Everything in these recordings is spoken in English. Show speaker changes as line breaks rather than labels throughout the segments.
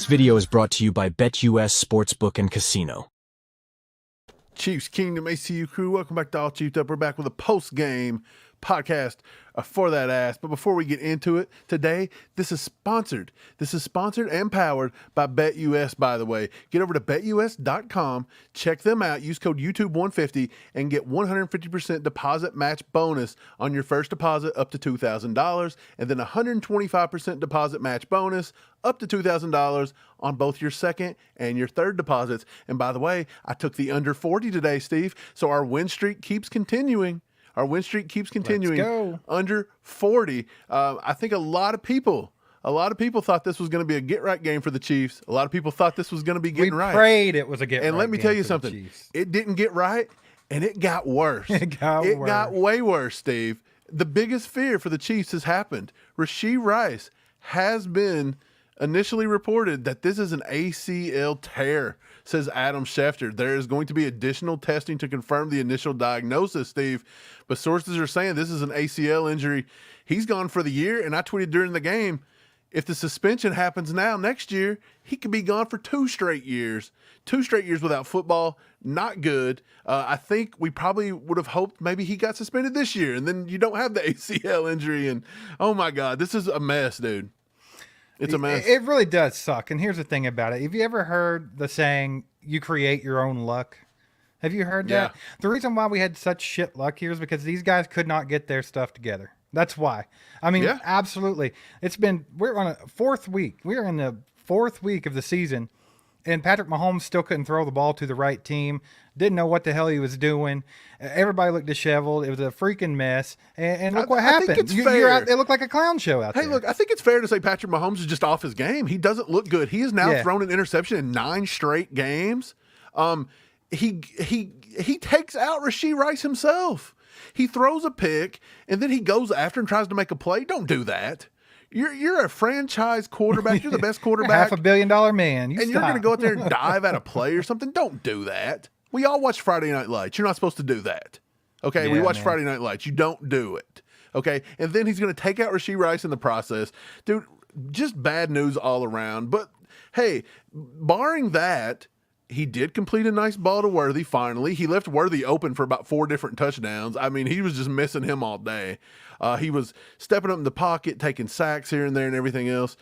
This video is brought to you by BetUS Sportsbook and Casino.
Chiefs Kingdom ACU crew, welcome back to All Chiefed Up. We're back with a post-game podcast for that ass. But before we get into it today, this is sponsored. This is sponsored and powered by BetUS, by the way. Get over to betus.com, check them out, use code YouTube150, and get 150% deposit match bonus on your first deposit up to $2,000, and then 125% deposit match bonus up to $2,000 on both your second and your third deposits. And by the way, I took the under 40 today, Steve, so our win streak keeps continuing. Our win streak keeps continuing.
Let's go.
Under 40. I think a lot of people thought this was going to be a get-right game for the Chiefs. A lot of people thought this was going to be getting right.
We prayed it was a get-right game.
And let me tell you something. It didn't get right, and it got worse.
It got
way worse, Steve. The biggest fear for the Chiefs has happened. Rashee Rice has been initially reported that this is an ACL tear, says Adam Schefter. There is going to be additional testing to confirm the initial diagnosis, Steve. But sources are saying this is an ACL injury. He's gone for the year, and I tweeted during the game, if the suspension happens now next year, he could be gone for 2 straight years. 2 straight years without football, not good. I think we probably would have hoped maybe he got suspended this year, and then you don't have the ACL injury. And, oh, my God, this is a mess, dude. It's a mess.
It really does suck. And here's the thing about it. Have you ever heard the saying, you create your own luck? Have you heard that?
Yeah.
The reason why we had such shit luck here is because these guys could not get their stuff together. That's why. I mean,
Yeah.
Absolutely. We're on a 4th week. We're in the 4th week of the season, and Patrick Mahomes still couldn't throw the ball to the right team. Didn't know what the hell he was doing. Everybody looked disheveled. It was a freaking mess. And look what happened.
I think it's fair.
It looked like a clown show out there.
Hey, look, I think it's fair to say Patrick Mahomes is just off his game. He doesn't look good. He has now thrown an interception in 9 straight games. He takes out Rashee Rice himself. He throws a pick, and then he goes after and tries to make a play. Don't do that. You're a franchise quarterback. You're the best quarterback.
$500 million man.
You're going to go out there and dive at a play or something. Don't do that. We all watch Friday Night Lights. You're not supposed to do that. Okay, we watch Friday Night Lights. You don't do it. Okay, and then he's going to take out Rashee Rice in the process. Dude, just bad news all around. But, hey, barring that, he did complete a nice ball to Worthy finally. He left Worthy open for about 4 different touchdowns. I mean, he was just missing him all day. He was stepping up in the pocket, taking sacks here and there and everything else.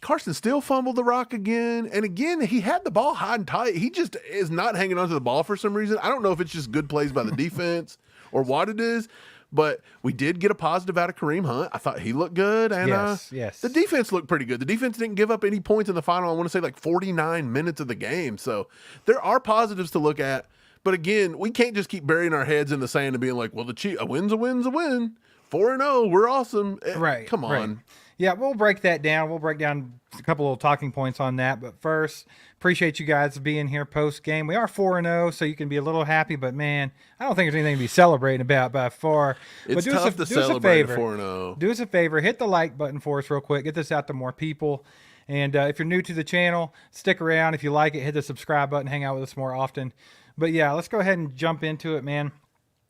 Carson still fumbled the rock again. And again, he had the ball high and tight. He just is not hanging onto the ball for some reason. I don't know if it's just good plays by the defense or what it is. But we did get a positive out of Kareem Hunt. I thought he looked good. And
yes.
The defense looked pretty good. The defense didn't give up any points in the final, I want to say like 49 minutes of the game. So there are positives to look at. But again, we can't just keep burying our heads in the sand and being like, well, a win's a win's a win. 4-0, we're awesome.
Right.
Come on.
Right. Yeah, we'll break that down. We'll break down a couple of talking points on that. But first, appreciate you guys being here post-game. We are 4-0, so you can be a little happy. But, man, I don't think there's anything to be celebrating about by far.
It's
but
tough to celebrate 4-0.
Do us a favor. Hit the like button for us real quick. Get this out to more people. And if you're new to the channel, stick around. If you like it, hit the subscribe button. Hang out with us more often. But, yeah, let's go ahead and jump into it, man.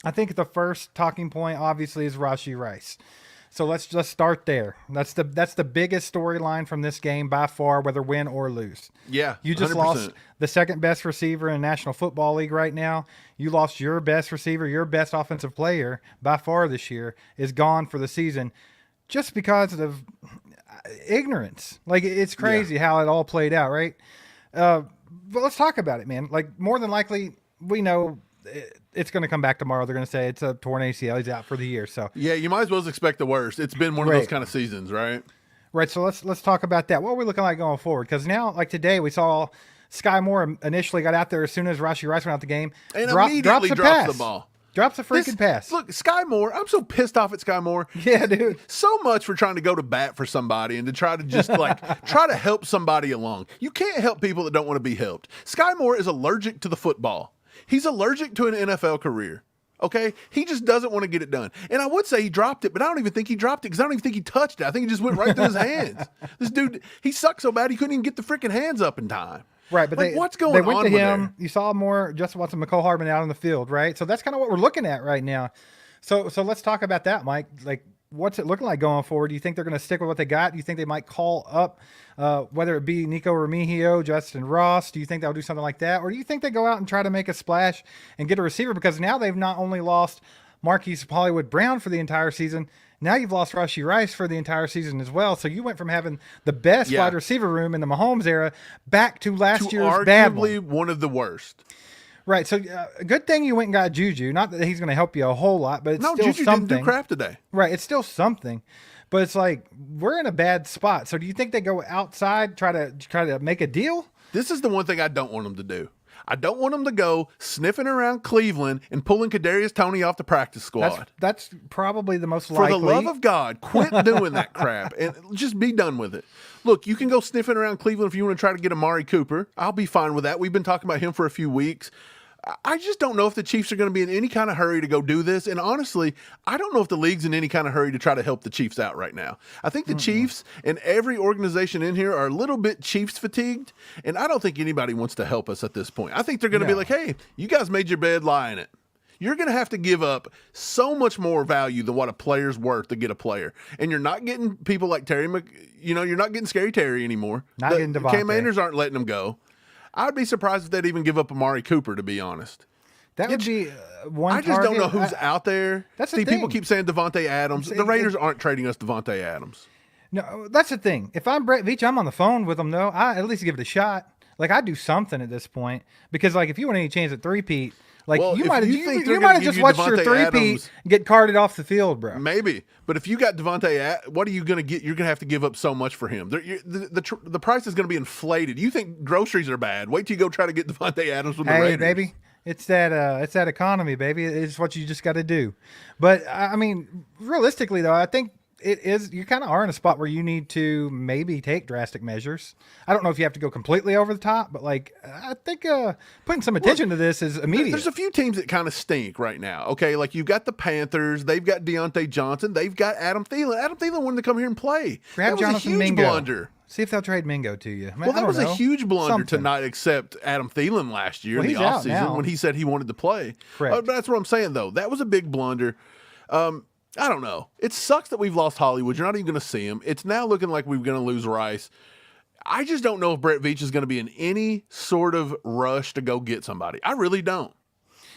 I think the first talking point, obviously, is Rashee Rice. So let's just start there. That's the biggest storyline from this game by far, whether win or lose.
Yeah,
you just
100%.
lost the second best receiver in the National Football League right now. You lost your best receiver, your best offensive player by far this year is gone for the season just because of ignorance. Like, it's crazy how it all played out, right? But let's talk about it, man. Like, more than likely, we know it's going to come back tomorrow. They're going to say it's a torn ACL. He's out for the year. So
yeah, you might as well expect the worst. It's been one of those kind of seasons, right?
Right. So let's talk about that. What are we looking like going forward? Because now, like today, we saw Skyy Moore initially got out there as soon as Rashee Rice went out the game
and immediately drops the ball.
Drops a freaking pass.
Look, Skyy Moore, I'm so pissed off at Skyy Moore.
Yeah, dude.
So much for trying to go to bat for somebody and to try to just try to help somebody along. You can't help people that don't want to be helped. Skyy Moore is allergic to the football. He's allergic to an NFL career. Okay? He just doesn't want to get it done. And I would say he dropped it, but I don't even think he dropped it because I don't even think he touched it. I think it just went right through his hands. This dude, he sucked so bad he couldn't even get the freaking hands up in time.
Right, but
what's going
they went
on
to him.
there?
You saw more Justin Watson, McCole Hardman out on the field, right? So that's kind of what we're looking at right now. So let's talk about that, Mike. Like, what's it looking like going forward? Do you think they're going to stick with what they got? Do you think they might call up, whether it be Nico Remigio, Justin Ross? Do you think they'll do something like that? Or do you think they go out and try to make a splash and get a receiver? Because now they've not only lost Marquise Hollywood Brown for the entire season, now you've lost Rashee Rice for the entire season as well. So you went from having the best wide receiver room in the Mahomes era back to last year's bad one.
Arguably one of the worst.
Right, so a good thing you went and got Juju. Not that he's going to help you a whole lot, but it's still
Juju
something.
didn't do crap today.
Right, it's still something. But it's like, we're in a bad spot. So do you think they go outside, try to make a deal?
This is the one thing I don't want them to do. I don't want them to go sniffing around Cleveland and pulling Kadarius Toney off the practice squad.
That's probably the most likely.
For the love of God, quit doing that crap and just be done with it. Look, you can go sniffing around Cleveland if you want to try to get Amari Cooper. I'll be fine with that. We've been talking about him for a few weeks. I just don't know if the Chiefs are going to be in any kind of hurry to go do this. And honestly, I don't know if the league's in any kind of hurry to try to help the Chiefs out right now. I think the Chiefs and every organization in here are a little bit Chiefs fatigued. And I don't think anybody wants to help us at this point. I think they're going to be like, hey, you guys made your bed, lie in it. You're going to have to give up so much more value than what a player's worth to get a player. And you're not getting people like Terry, you're not getting Scary Terry anymore.
Not getting Devontae.
Commanders aren't letting them go. I'd be surprised if they'd even give up Amari Cooper, to be honest.
That would be one.
I just don't know who's out there.
That's the thing.
People keep saying Devontae Adams. The Raiders aren't trading us Devontae Adams.
No, that's the thing. If I'm Brett Veach, I'm on the phone with them, though. I at least give it a shot. Like, I'd do something at this point. Because, like, if you want any chance at three-peat, like,
Well,
you
if
might
you think they're
have
gonna
just
give you
watched your
Devontae
three-peat
Adams-
get carted off the field, bro.
Maybe. But if you got Devontae, what are you going to get? You're going to have to give up so much for him. The price is going to be inflated. You think groceries are bad. Wait till you go try to get Devontae Adams with the Raiders.
Hey, baby. It's that economy, baby. It's what you just got to do. But, I mean, realistically, though, I think it is, you kind of are in a spot where you need to maybe take drastic measures. I don't know if you have to go completely over the top, but like I think putting some attention to this is immediate.
There's a few teams that kind of stink right now. Okay, like you've got the Panthers, they've got Deontay Johnson, they've got Adam Thielen. Adam Thielen wanted to come here and play.
Grab
that was
Jonathan
a huge
Mingo.
blunder.
See if they'll trade Mingo to you.
Well, that was a huge blunder to not accept Adam Thielen last year in the offseason when he said he wanted to play.
Correct.
But that's what I'm saying, though. That was a big blunder. I don't know. It sucks that we've lost Hollywood. You're not even going to see him. It's now looking like we're going to lose Rice. I just don't know if Brett Veach is going to be in any sort of rush to go get somebody. I really don't.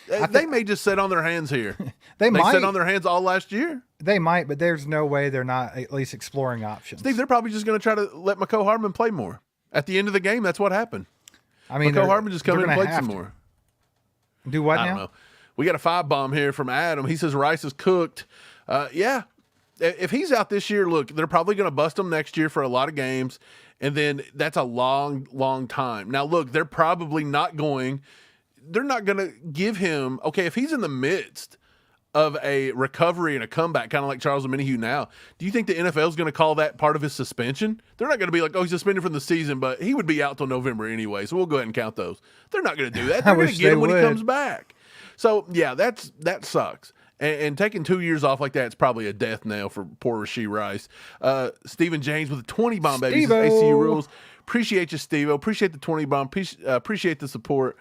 They may just sit on their hands here.
They might
sit on their hands all last year.
They might, but there's no way they're not at least exploring options.
Steve, they're probably just going to try to let Mecole Hardman play more. At the end of the game, that's what happened.
I mean,
Mecole Hardman just come in and played some more.
Do what now?
I don't know. We got a 5-bomb here from Adam. He says Rice is cooked. Yeah. If he's out this year, look, they're probably going to bust him next year for a lot of games, and then that's a long, long time. Now, look, they're not going to give him, okay, if he's in the midst of a recovery and a comeback, kind of like Charles Omenihu now, do you think the NFL is going to call that part of his suspension? They're not going to be like, oh, he's suspended from the season, but he would be out till November anyway, so we'll go ahead and count those. They're not going to do that. They're going to get him when he comes back. So, yeah, that sucks. And taking 2 years off like that, it's probably a death knell for poor Rashee Rice. Stephen James with a 20-bomb, baby. ACU rules. Appreciate you, Steve-O. Appreciate the 20-bomb. Appreciate the support.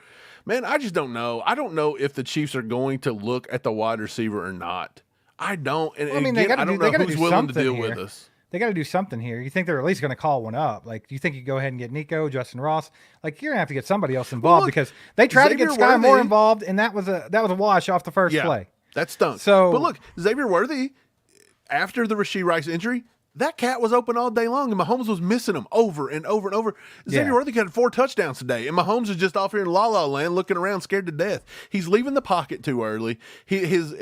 Man, I just don't know. I don't know if the Chiefs are going to look at the wide receiver or not. I don't. And, again, I don't know who's willing to deal with us.
They got to do something here. You think they're at least going to call one up? Like, you think you go ahead and get Nico, Justin Ross? Like, you're going to have to get somebody else involved because they tried to get Skyy Moore involved, and that was a wash off the first play.
That stunk.
So,
but look, Xavier Worthy, after the Rashee Rice injury, that cat was open all day long, and Mahomes was missing him over and over and over. Xavier Worthy had 4 touchdowns today, and Mahomes is just off here in La La Land looking around scared to death. He's leaving the pocket too early. His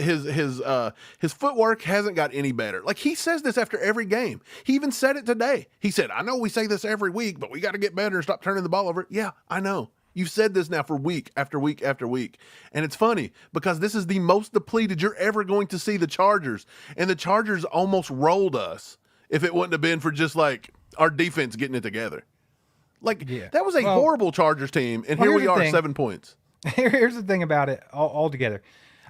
footwork hasn't got any better. Like, he says this after every game. He even said it today. He said, I know we say this every week, but we got to get better and stop turning the ball over. Yeah, I know. You've said this now for week after week after week. And it's funny because this is the most depleted you're ever going to see the Chargers. And the Chargers almost rolled us if it wouldn't have been for just like our defense getting it together. Like, that was a horrible Chargers team. And here we are, 7 points.
Here's the thing about it all together.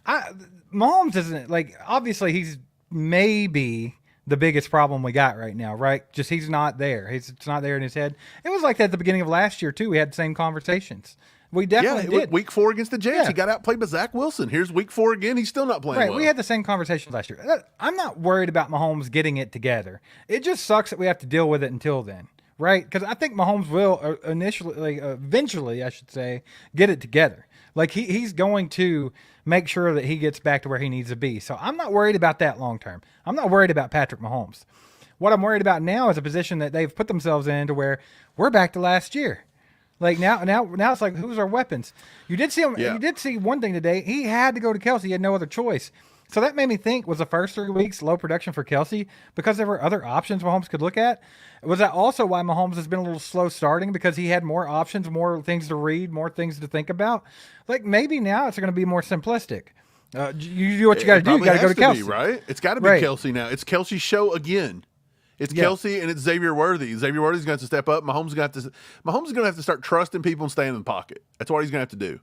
Mahomes isn't, like, obviously he's maybe the biggest problem we got right now, right? Just he's not there. It's not there in his head. It was like that at the beginning of last year, too. We had the same conversations. We definitely did.
Week 4 against the Jets,
Yeah.
he got outplayed by Zach Wilson. Here's week 4 again. He's still not playing
Right,
well.
we had the same conversation last year. I'm not worried about Mahomes getting it together. It just sucks that we have to deal with it until then, right? Because I think Mahomes will eventually, I should say, get it together. Like he's going to make sure that he gets back to where he needs to be. So I'm not worried about that long term. I'm not worried about Patrick Mahomes. What I'm worried about now is a position that they've put themselves in to where we're back to last year. Like now it's like, who's our weapons? You did see him.
Yeah.
You did see one thing today. He had to go to Kelsey. He had no other choice. So that made me think, was the first 3 weeks low production for Kelsey because there were other options Mahomes could look at? Was that also why Mahomes has been a little slow starting because he had more options, more things to read, more things to think about? Like maybe now it's going to be more simplistic. You do what you got to do. You got to go to Kelsey,
right? It's got to be
Right.
Kelsey now. It's Kelsey's show again. It's Kelsey and it's Xavier Worthy. Xavier Worthy's going to have to step up. Mahomes is going to have to start trusting people and staying in the pocket. That's what he's going to have to do.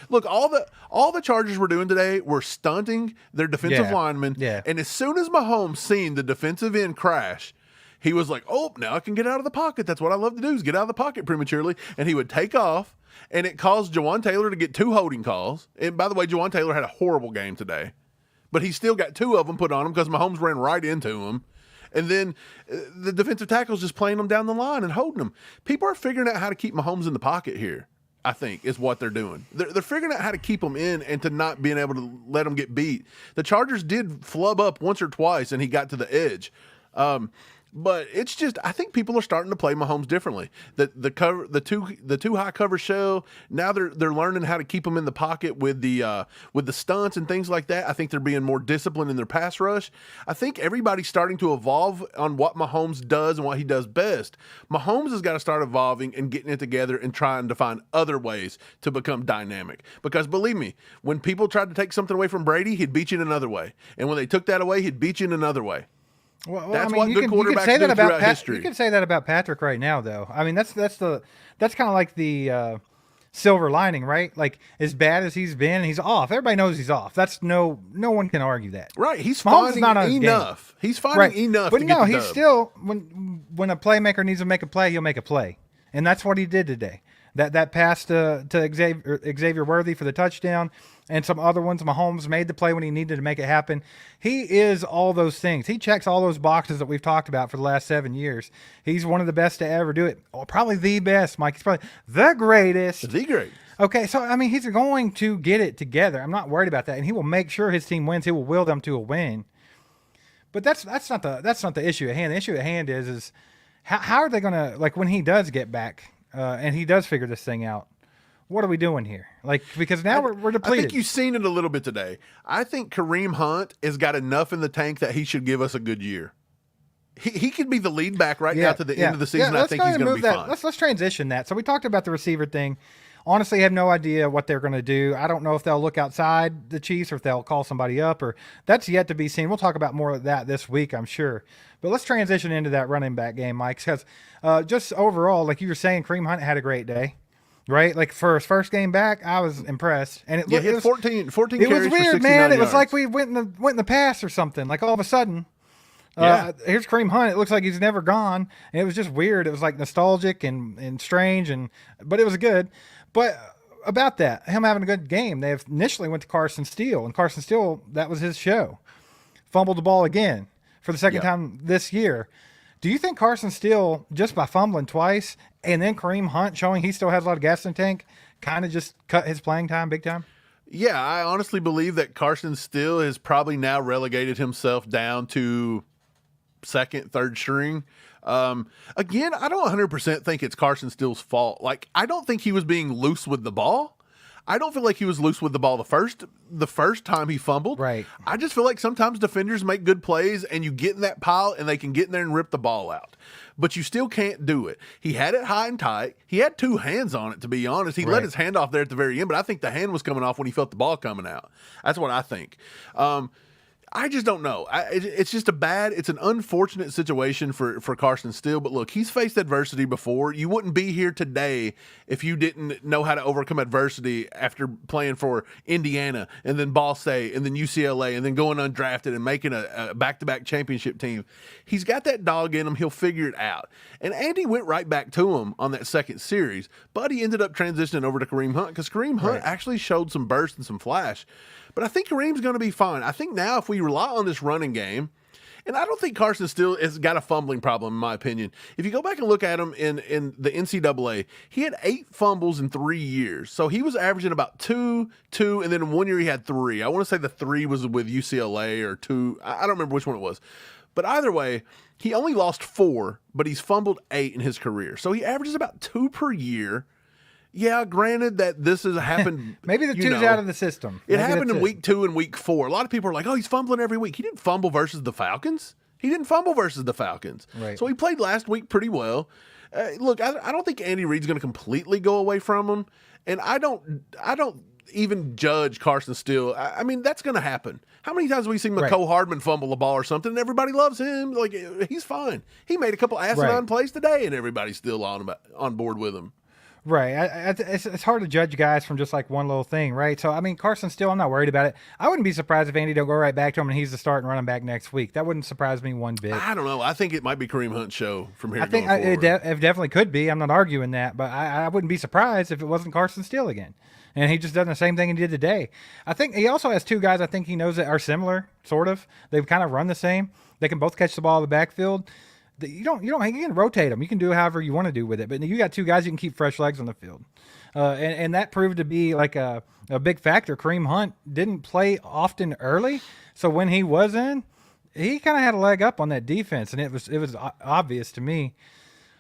Look, all the Chargers were doing today were stunting their defensive linemen.
Yeah.
And as soon as Mahomes seen the defensive end crash, he was like, oh, now I can get out of the pocket. That's what I love to do is get out of the pocket prematurely. And he would take off, and it caused Jawan Taylor to get 2 holding calls. And by the way, Jawan Taylor had a horrible game today. But he still got 2 of them put on him because Mahomes ran right into him. And then the defensive tackle's just playing them down the line and holding them. People are figuring out how to keep Mahomes in the pocket here, I think, is what they're doing. They're figuring out how to keep him in and to not being able to let him get beat. The Chargers did flub up once or twice, and he got to the edge. But it's just, I think people are starting to play Mahomes differently. The two high cover show, now they're learning how to keep him in the pocket with the stunts and things like that. I think they're being more disciplined in their pass rush. I think everybody's starting to evolve on what Mahomes does and what he does best. Mahomes has got to start evolving and getting it together and trying to find other ways to become dynamic. Because believe me, when people tried to take something away from Brady, he'd beat you in another way. And when they took that away, he'd beat you in another way.
Well,
That's
I mean,
what good quarterbacks do throughout history.
You can say that about Patrick right now, though. I mean, that's kind of like the silver lining, right? Like as bad as he's been, he's off. Everybody knows he's off. That's no one can argue that.
Right, he's
Mahomes is
finding
not on his
enough. He's finding enough.
But
to
no,
get the
he's
dub.
still when a playmaker needs to make a play, he'll make a play, and that's what he did today. That pass to Xavier Worthy for the touchdown, and some other ones. Mahomes made the play when he needed to make it happen. He is all those things. He checks all those boxes that we've talked about for the last 7 years. He's one of the best to ever do it. Oh, probably the best, Mike. He's probably the greatest.
The great.
Okay, so I mean, he's going to get it together. I'm not worried about that, and he will make sure his team wins. He will will them to a win. But that's not the issue at hand. The issue at hand is how are they going to, like, when he does get back and he does figure this thing out, what are we doing here? Like, because now we're depleted.
I think you've seen it a little bit today. I think Kareem Hunt has got enough in the tank that he should give us a good year. He could be the lead back right now to the end of the season. I think he's going to be fine.
Let's transition that. So we talked about the receiver thing. Honestly, I have no idea what they're going to do. I don't know if they'll look outside the Chiefs or if they'll call somebody up, or that's yet to be seen. We'll talk about more of that this week, I'm sure. But let's transition into that running back game, Mike, because just overall, like you were saying, Kareem Hunt had a great day, right? Like for his first game back, I was impressed. And
he had 14
it
carries
was weird,
for 69
man. It was
yards.
like we went in the past or something. Like all of a sudden, here's Kareem Hunt. It looks like he's never gone. And it was just weird. It was like nostalgic and strange, but it was good. But about that, him having a good game, they initially went to Carson Steele, and Carson Steele, that was his show. Fumbled the ball again for the second time this year. Do you think Carson Steele, just by fumbling twice, and then Kareem Hunt showing he still has a lot of gas in the tank, kind of just cut his playing time big time?
Yeah, I honestly believe that Carson Steele has probably now relegated himself down to second, third string. Again, I don't 100% think it's Carson Steele's fault. Like, I don't think he was being loose with the ball. I don't feel like he was loose with the ball the first time he fumbled.
Right.
I just feel like sometimes defenders make good plays and you get in that pile and they can get in there and rip the ball out. But you still can't do it. He had it high and tight. He had 2 hands on it, to be honest. He let his hand off there at the very end, but I think the hand was coming off when he felt the ball coming out. That's what I think. I just don't know. It's just it's an unfortunate situation for Carson Steele. But look, he's faced adversity before. You wouldn't be here today if you didn't know how to overcome adversity after playing for Indiana and then Ball State and then UCLA and then going undrafted and making a back-to-back championship team. He's got that dog in him. He'll figure it out. And Andy went right back to him on that second series, but he ended up transitioning over to Kareem Hunt because Kareem Hunt actually showed some burst and some flash. But I think Kareem's going to be fine. I think now if we rely on this running game, and I don't think Carson Steele has got a fumbling problem, in my opinion. If you go back and look at him in the NCAA, he had 8 fumbles in 3 years. So he was averaging about 2, and then in 1 year he had 3. I want to say the 3 was with UCLA or 2. I don't remember which one it was. But either way, he only lost 4, but he's fumbled 8 in his career. So he averages about 2 per year. Yeah, granted that this has happened.
Maybe the 2's out of the system.
It happened in week 2 and week 4. A lot of people are like, oh, he's fumbling every week. He didn't fumble versus the Falcons.
Right.
So he played last week pretty well. Look, I don't think Andy Reid's going to completely go away from him. And I don't even judge Carson Steele. I mean, that's going to happen. How many times have we seen McCole Hardman fumble a ball or something and everybody loves him? Like, he's fine. He made a couple asinine plays today and everybody's still on board with him.
Right. It's hard to judge guys from just like one little thing, right? So, I mean, Carson Steele, I'm not worried about it. I wouldn't be surprised if Andy don't go right back to him and he's the starting running back next week. That wouldn't surprise me one bit.
I don't know. I think it might be Kareem Hunt's show from here
I think
going forward.
It definitely could be. I'm not arguing that, but I wouldn't be surprised if it wasn't Carson Steele again. And he just done the same thing he did today. I think he also has 2 guys I think he knows that are similar, sort of. They've kind of run the same. They can both catch the ball in the backfield. You can rotate them. You can do however you want to do with it. But you got 2 guys you can keep fresh legs on the field. And that proved to be like a big factor. Kareem Hunt didn't play often early. So when he was in, he kind of had a leg up on that defense. And it was obvious to me.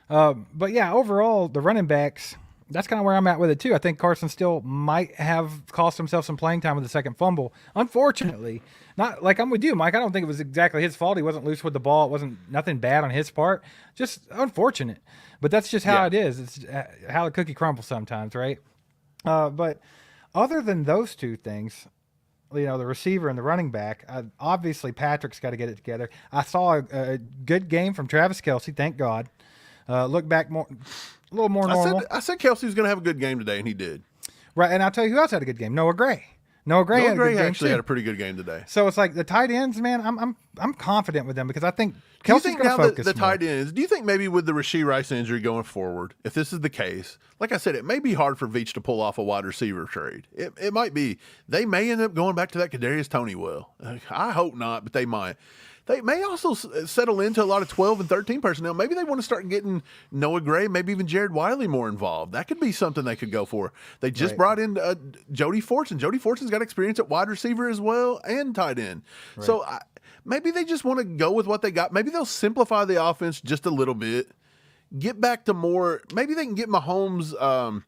But yeah, overall, the running backs, that's kind of where I'm at with it too. I think Carson Steele might have cost himself some playing time with the second fumble. Unfortunately, not like I'm with you, Mike. I don't think it was exactly his fault. He wasn't loose with the ball. It wasn't nothing bad on his part. Just unfortunate. But that's just how it is. It's how the cookie crumbles sometimes, right? But other than those 2 things, the receiver and the running back, obviously Patrick's got to get it together. I saw a good game from Travis Kelce, thank God. Look back a little more normal.
I said Kelce was going to have a good game today, and he did.
Right, and I'll tell you who else had a good game. Noah Gray. Noah Gray
actually had a pretty good game today.
So it's like the tight ends, man. I'm confident with them because I think Kelsey's going to focus
the tight ends. Do you think maybe with the Rashee Rice injury going forward, if this is the case, like I said, it may be hard for Veach to pull off a wide receiver trade. It might be. They may end up going back to that Kadarius Toney will. I hope not, but they might. They may also settle into a lot of 12 and 13 personnel. Maybe they want to start getting Noah Gray, maybe even Jared Wiley more involved. That could be something they could go for. They just brought in Jody Fortson. Jody Fortson's got experience at wide receiver as well and tight end. Right. So maybe they just want to go with what they got. Maybe they'll simplify the offense just a little bit. Get back to more – maybe they can get Mahomes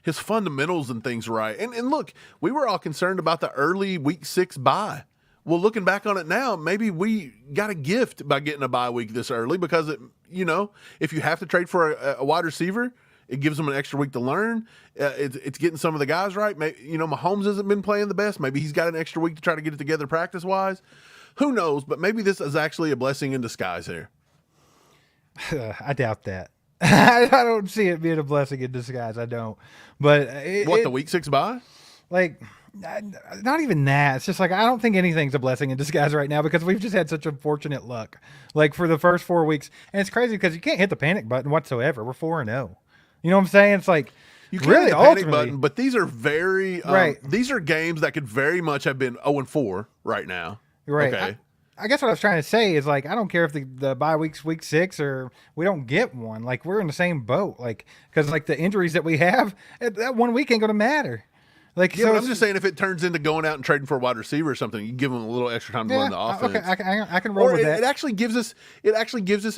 his fundamentals and things right. And look, we were all concerned about the early Week 6 bye. Well, looking back on it now, maybe we got a gift by getting a bye week this early because, if you have to trade for a wide receiver, it gives them an extra week to learn. It's getting some of the guys right. Mahomes hasn't been playing the best. Maybe he's got an extra week to try to get it together practice-wise. Who knows? But maybe this is actually a blessing in disguise here.
I doubt that. I don't see it being a blessing in disguise. I don't. But
the Week 6 bye?
Like – not even that. It's just like I don't think anything's a blessing in disguise right now because we've just had such unfortunate luck. Like for the first 4 weeks, and it's crazy because you can't hit the panic button whatsoever. We're 4-0. You know what I'm saying? It's like
you can't hit the panic button, but these are very
right.
These are games that could very much have been 0-4 right now.
Right.
Okay.
I guess what I was trying to say is like I don't care if the bye week's Week 6 or we don't get one. Like we're in the same boat. Like because like the injuries that we have, that 1 week ain't going to matter. Like,
yeah, so I'm just saying if it turns into going out and trading for a wide receiver or something, you give them a little extra time to learn the offense.
Okay, I can roll with that.
It actually gives us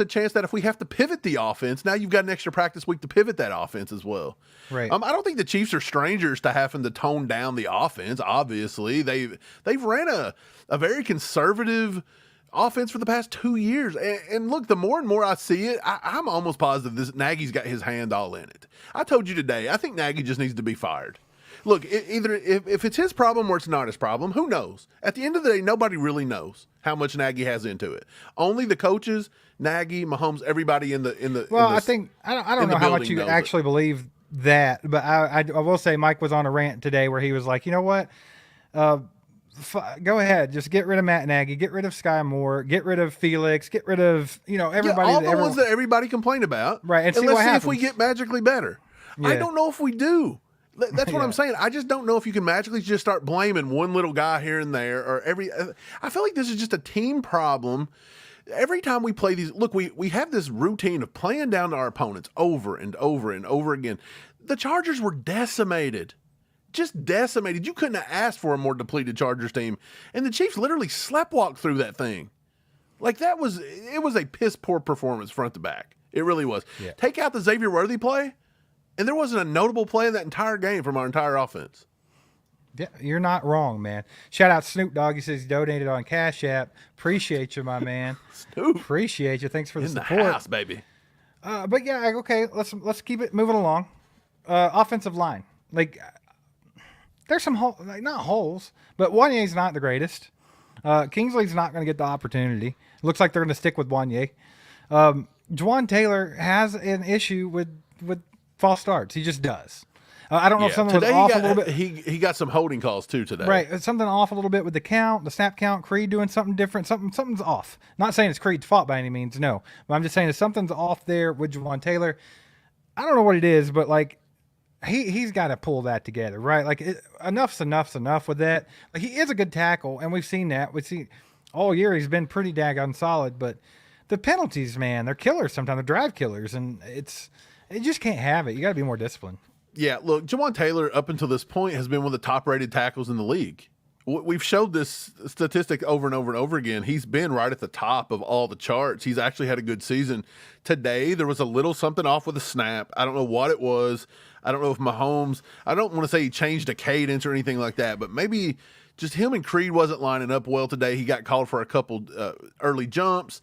a chance that if we have to pivot the offense, now you've got an extra practice week to pivot that offense as well.
Right.
I don't think the Chiefs are strangers to having to tone down the offense. Obviously, they've ran a very conservative offense for the past 2 years. And look, the more and more I see it, I'm almost positive this Nagy's got his hand all in it. I told you today, I think Nagy just needs to be fired. Look, either if it's his problem or it's not his problem, who knows? At the end of the day, nobody really knows how much Nagy has into it. Only the coaches, Nagy, Mahomes, everybody in the.
Well, I don't know how much you actually believe that, but I will say Mike was on a rant today where he was like, you know what, go ahead, just get rid of Matt Nagy, get rid of Skyy Moore, get rid of Felix, get rid of everybody.
All the ones that everybody complained about,
right? And
let's
see
if we get magically better. Yeah. I don't know if we do. That's what I'm saying. I just don't know if you can magically just start blaming one little guy here and there or I feel like this is just a team problem. Every time we play these, look, we have this routine of playing down to our opponents over and over and over again. The Chargers were decimated. Just decimated. You couldn't have asked for a more depleted Chargers team. And the Chiefs literally sleptwalked through that thing. Like it was a piss poor performance front to back. It really was. Yeah. Take out the Xavier Worthy play, and there wasn't a notable play in that entire game from our entire offense.
Yeah, you're not wrong, man. Shout out Snoop Dogg. He says he donated on Cash App. Appreciate you, my man.
Snoop.
Appreciate you. Thanks for the support.
In the house, baby.
But yeah, okay, let's keep it moving along. Offensive line. Like, there's some not holes, but Wanye's not the greatest. Kingsley's not going to get the opportunity. Looks like they're going to stick with Wanye. Juwan Taylor has an issue with false starts. He just does. I don't know if something was off a little bit.
He got some holding calls too today.
Right, something off a little bit with the snap count. Creed doing something different. Something's off. Not saying it's Creed's fault by any means, no. But I'm just saying if something's off there with Juwan Taylor. I don't know what it is, but like he's got to pull that together, right? Like enough's enough with that. Like he is a good tackle, and we've seen that. We see all year he's been pretty daggone solid, but the penalties, man, they're killers sometimes. They're drive killers, and you just can't have it. You got to be more disciplined.
Yeah, look, Juwan Taylor up until this point has been one of the top-rated tackles in the league. We've showed this statistic over and over and over again. He's been right at the top of all the charts. He's actually had a good season. Today, there was a little something off with a snap. I don't know what it was. I don't know if Mahomes, I don't want to say he changed a cadence or anything like that, but maybe just him and Creed wasn't lining up well today. He got called for a couple early jumps.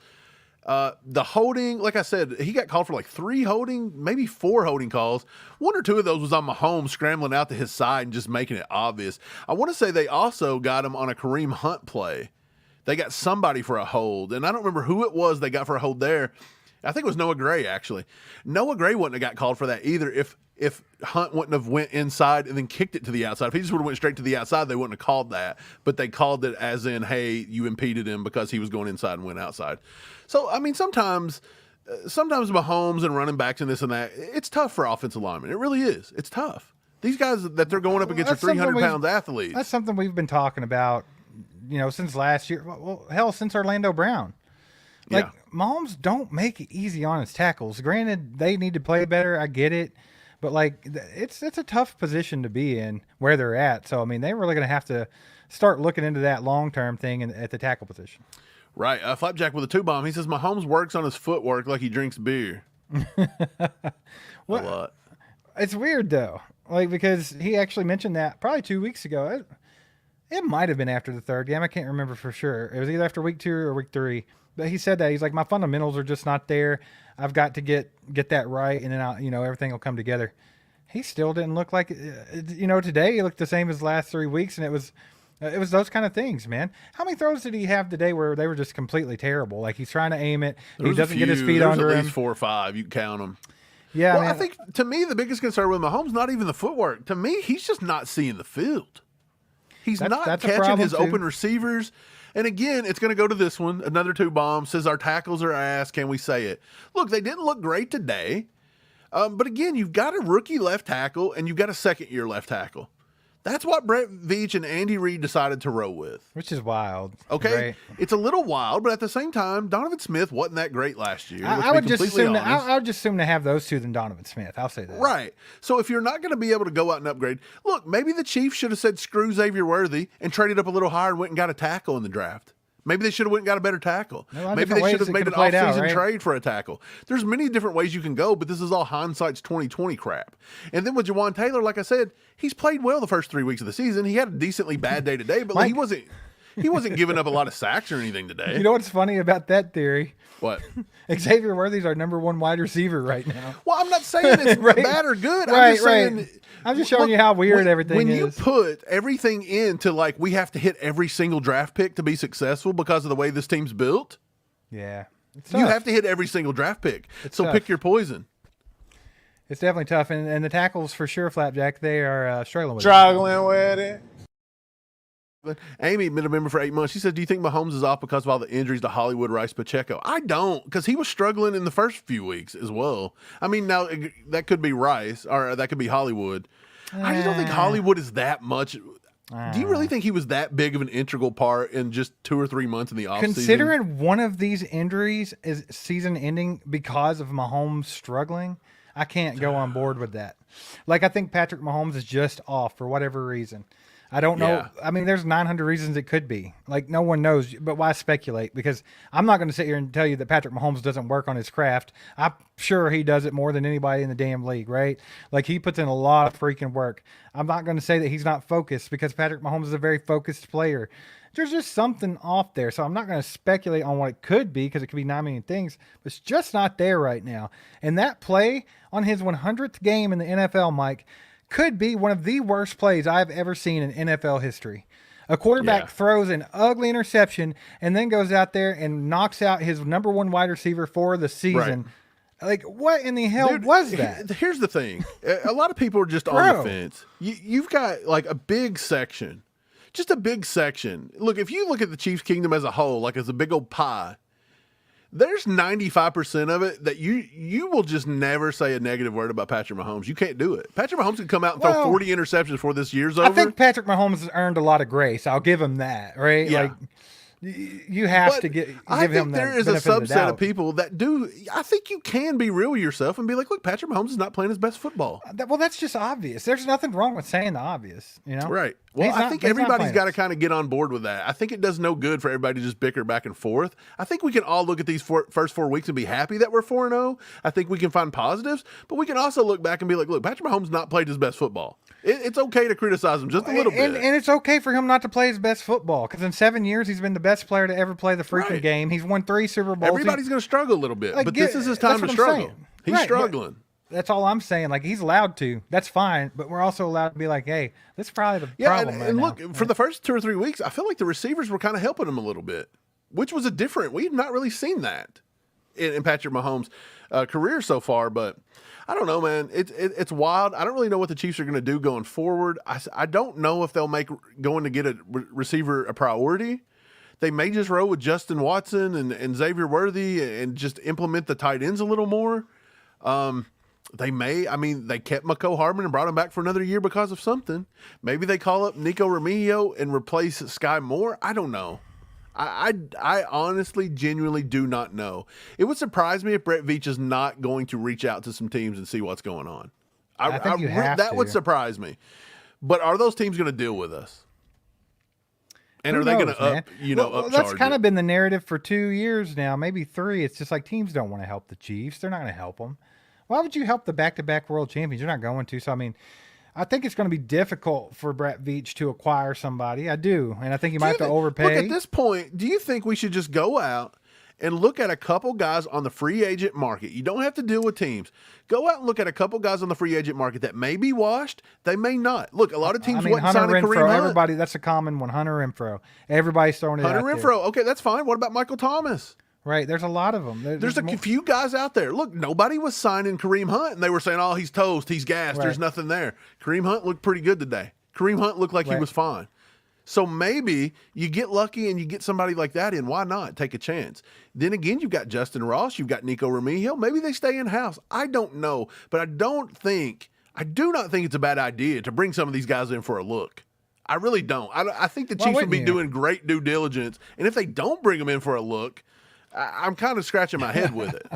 The holding, like I said, he got called for like 3 holding, maybe 4 holding calls. 1 or 2 of those was on Mahomes scrambling out to his side and just making it obvious. I want to say they also got him on a Kareem Hunt play. They got somebody for a hold, and I don't remember who it was they got for a hold there. I think it was Noah Gray, actually. Noah Gray wouldn't have got called for that either if Hunt wouldn't have went inside and then kicked it to the outside. If he just would have went straight to the outside, they wouldn't have called that. But they called it as in, hey, you impeded him because he was going inside and went outside. So, I mean, sometimes Mahomes and running backs and this and that, it's tough for offensive linemen. It really is. It's tough. These guys that they're going up against are 300-pound athletes.
That's something we've been talking about, since last year. Well, hell, since Orlando Brown. Like, Mahomes don't make it easy on his tackles. Granted, they need to play better. I get it. But, like, it's a tough position to be in where they're at. So, I mean, they're really going to have to start looking into that long-term thing at the tackle position.
Right. Flapjack with a 2-bomb. He says Mahomes works on his footwork like he drinks beer.
Well, a lot. It's weird, though. Like, because he actually mentioned that probably 2 weeks ago. It might have been after the third game. I can't remember for sure. It was either after week 2 or week 3. But he said that. He's like, my fundamentals are just not there. I've got to get that right, and then everything will come together. He still didn't look like today he looked the same as the last 3 weeks, and it was those kind of things, man. How many throws did he have today where they were just completely terrible? Like he's trying to aim it, he doesn't get his feet under him.
At least 4 or 5, you can count them.
Yeah,
well, I think to me the biggest concern with Mahomes not even the footwork. To me, he's just not seeing the field. He's not catching his open receivers. And again, it's going to go to this one. Another 2-bomb says our tackles are ass. Can we say it? Look, they didn't look great today. But again, you've got a rookie left tackle and you've got a second-year left tackle. That's what Brett Veach and Andy Reid decided to roll with.
Which is wild.
Okay?
Right?
It's a little wild, but at the same time, Donovan Smith wasn't that great last year.
I would just assume to have those two than Donovan Smith. I'll say that.
Right. So if you're not going to be able to go out and upgrade, look, maybe the Chiefs should have said screw Xavier Worthy and traded up a little higher and went and got a tackle in the draft. Maybe they should have went and got a better tackle. Maybe they should have made an off-season trade for a tackle. There's many different ways you can go, but this is all hindsight's 2020 crap. And then with Juwan Taylor, like I said, he's played well the first 3 weeks of the season. He had a decently bad day today, but he He wasn't giving up a lot of sacks or anything today.
You know what's funny about that theory?
What?
Xavier Worthy's our number 1 wide receiver right now.
Well, I'm not saying it's
Right.
bad or good.
Right,
I'm just saying.
right. I'm just showing you how weird everything
when
is.
you put everything into like we have to hit every single draft pick to be successful because of the way this team's built.
Yeah. It's
You
tough.
have to hit every single draft pick. So
tough.
pick your poison.
It's definitely tough. And the tackles for sure, Flapjack, they are struggling with it.
Struggling with it.
Amy, been a member for 8 months. She said, do you think Mahomes is off because of all the injuries to Hollywood, Rice, Pacheco? I don't, because he was struggling in the first few weeks as well. I mean, now that could be Rice, or that could be Hollywood. I just don't think Hollywood is that much. Do you really think he was that big of an integral part in just 2 or 3 months in the offseason?
Considering one of these injuries is season ending because of Mahomes struggling, I can't go on board with that. Like, I think Patrick Mahomes is just off for whatever reason. I don't know.
Yeah.
I mean, there's 900 reasons it could be. Like, no one knows, but why speculate? Because I'm not going to sit here and tell you that Patrick Mahomes doesn't work on his craft. I'm sure he does it more than anybody in the damn league, right? Like, he puts in a lot of freaking work. I'm not going to say that he's not focused because Patrick Mahomes is a very focused player. There's just something off there. So I'm not going to speculate on what it could be because it could be 9 million things, but it's just not there right now. And that play on his 100th game in the NFL, Mike, could be one of the worst plays I've ever seen in NFL history. A quarterback throws an ugly interception and then goes out there and knocks out his number 1 wide receiver for the season. Right. Like, what in the hell was that?
Here's the thing. A lot of people are just on the fence. You've got like a big section. Just a big section. Look, if you look at the Chiefs kingdom as a whole, like as a big old pie, there's 95% of it that you will just never say a negative word about Patrick Mahomes. You can't do it. Patrick Mahomes can come out and throw 40 interceptions before this year's over.
I think Patrick Mahomes has earned a lot of grace. I'll give him that, right?
Yeah.
Like, you have to give him that.
I think there is a subset of
people.
people that do. I think you can be real with yourself and be like, look, Patrick Mahomes is not playing his best football.
Well, that's just obvious. There's nothing wrong with saying the obvious, you know?
Right. Well, I think everybody's got to kind of get on board with that. I think it does no good for everybody to just bicker back and forth. I think we can all look at these first 4 weeks and be happy that we're 4-0. I think we can find positives, but we can also look back and be like, look, Patrick Mahomes not played his best football. It's okay to criticize him just a little bit.
And it's okay for him not to play his best football because in 7 years, he's been the best player to ever play the freaking game. He's won 3 Super Bowls.
Everybody's going to struggle a little bit, but this is his time to struggle. He's struggling.
That's all I'm saying. Like, he's allowed to. That's fine. But we're also allowed to be like, hey, this is probably the problem.
And look, for the first 2 or 3 weeks, I feel like the receivers were kind of helping him a little bit, which was we've not really seen that in Patrick Mahomes' career so far. But I don't know, man. It's wild. I don't really know what the Chiefs are going to do going forward. I don't know if they'll make going to get a receiver a priority. They may just roll with Justin Watson and Xavier Worthy and just implement the tight ends a little more. They may. I mean, they kept Mecole Hardman and brought him back for another year because of something. Maybe they call up Nico Remigio and replace Skyy Moore. I don't know. I honestly, genuinely do not know. It would surprise me if Brett Veach is not going to reach out to some teams and see what's going on.
I think you have
that
to.
would surprise me. But are those teams going to deal with us? And are they going to upcharge?
That's kind of been the narrative for 2 years now, maybe 3. It's just like teams don't want to help the Chiefs. They're not going to help them. Why would you help the back-to-back world champions? You're not going to. So, I mean, I think it's going to be difficult for Brett Veach to acquire somebody. I do. And I think he might have to overpay.
Look, at this point, do you think we should just go out and look at a couple guys on the free agent market? You don't have to deal with teams. Go out and look at a couple guys on the free agent market that may be washed. They may not. Look, a lot of teams wasn't signing Kareem Hunt.
Everybody, that's a common one. Hunter Renfrow. Everybody's throwing it out
Hunter Renfrow. Okay, that's fine. What about Michael Thomas?
Right, there's a lot of them.
There's a few guys out there. Look, nobody was signing Kareem Hunt, and they were saying, oh, he's toast, he's gassed, There's nothing there. Kareem Hunt looked pretty good today. Kareem Hunt looked like he was fine. So maybe you get lucky and you get somebody like that in. Why not? Take a chance. Then again, you've got Justin Ross, you've got Nico Remigio. Maybe they stay in-house. I don't know, but I do not think it's a bad idea to bring some of these guys in for a look. I really don't. I think the Chiefs would be doing great due diligence, and if they don't bring them in for a look, I'm kind of scratching my head with it.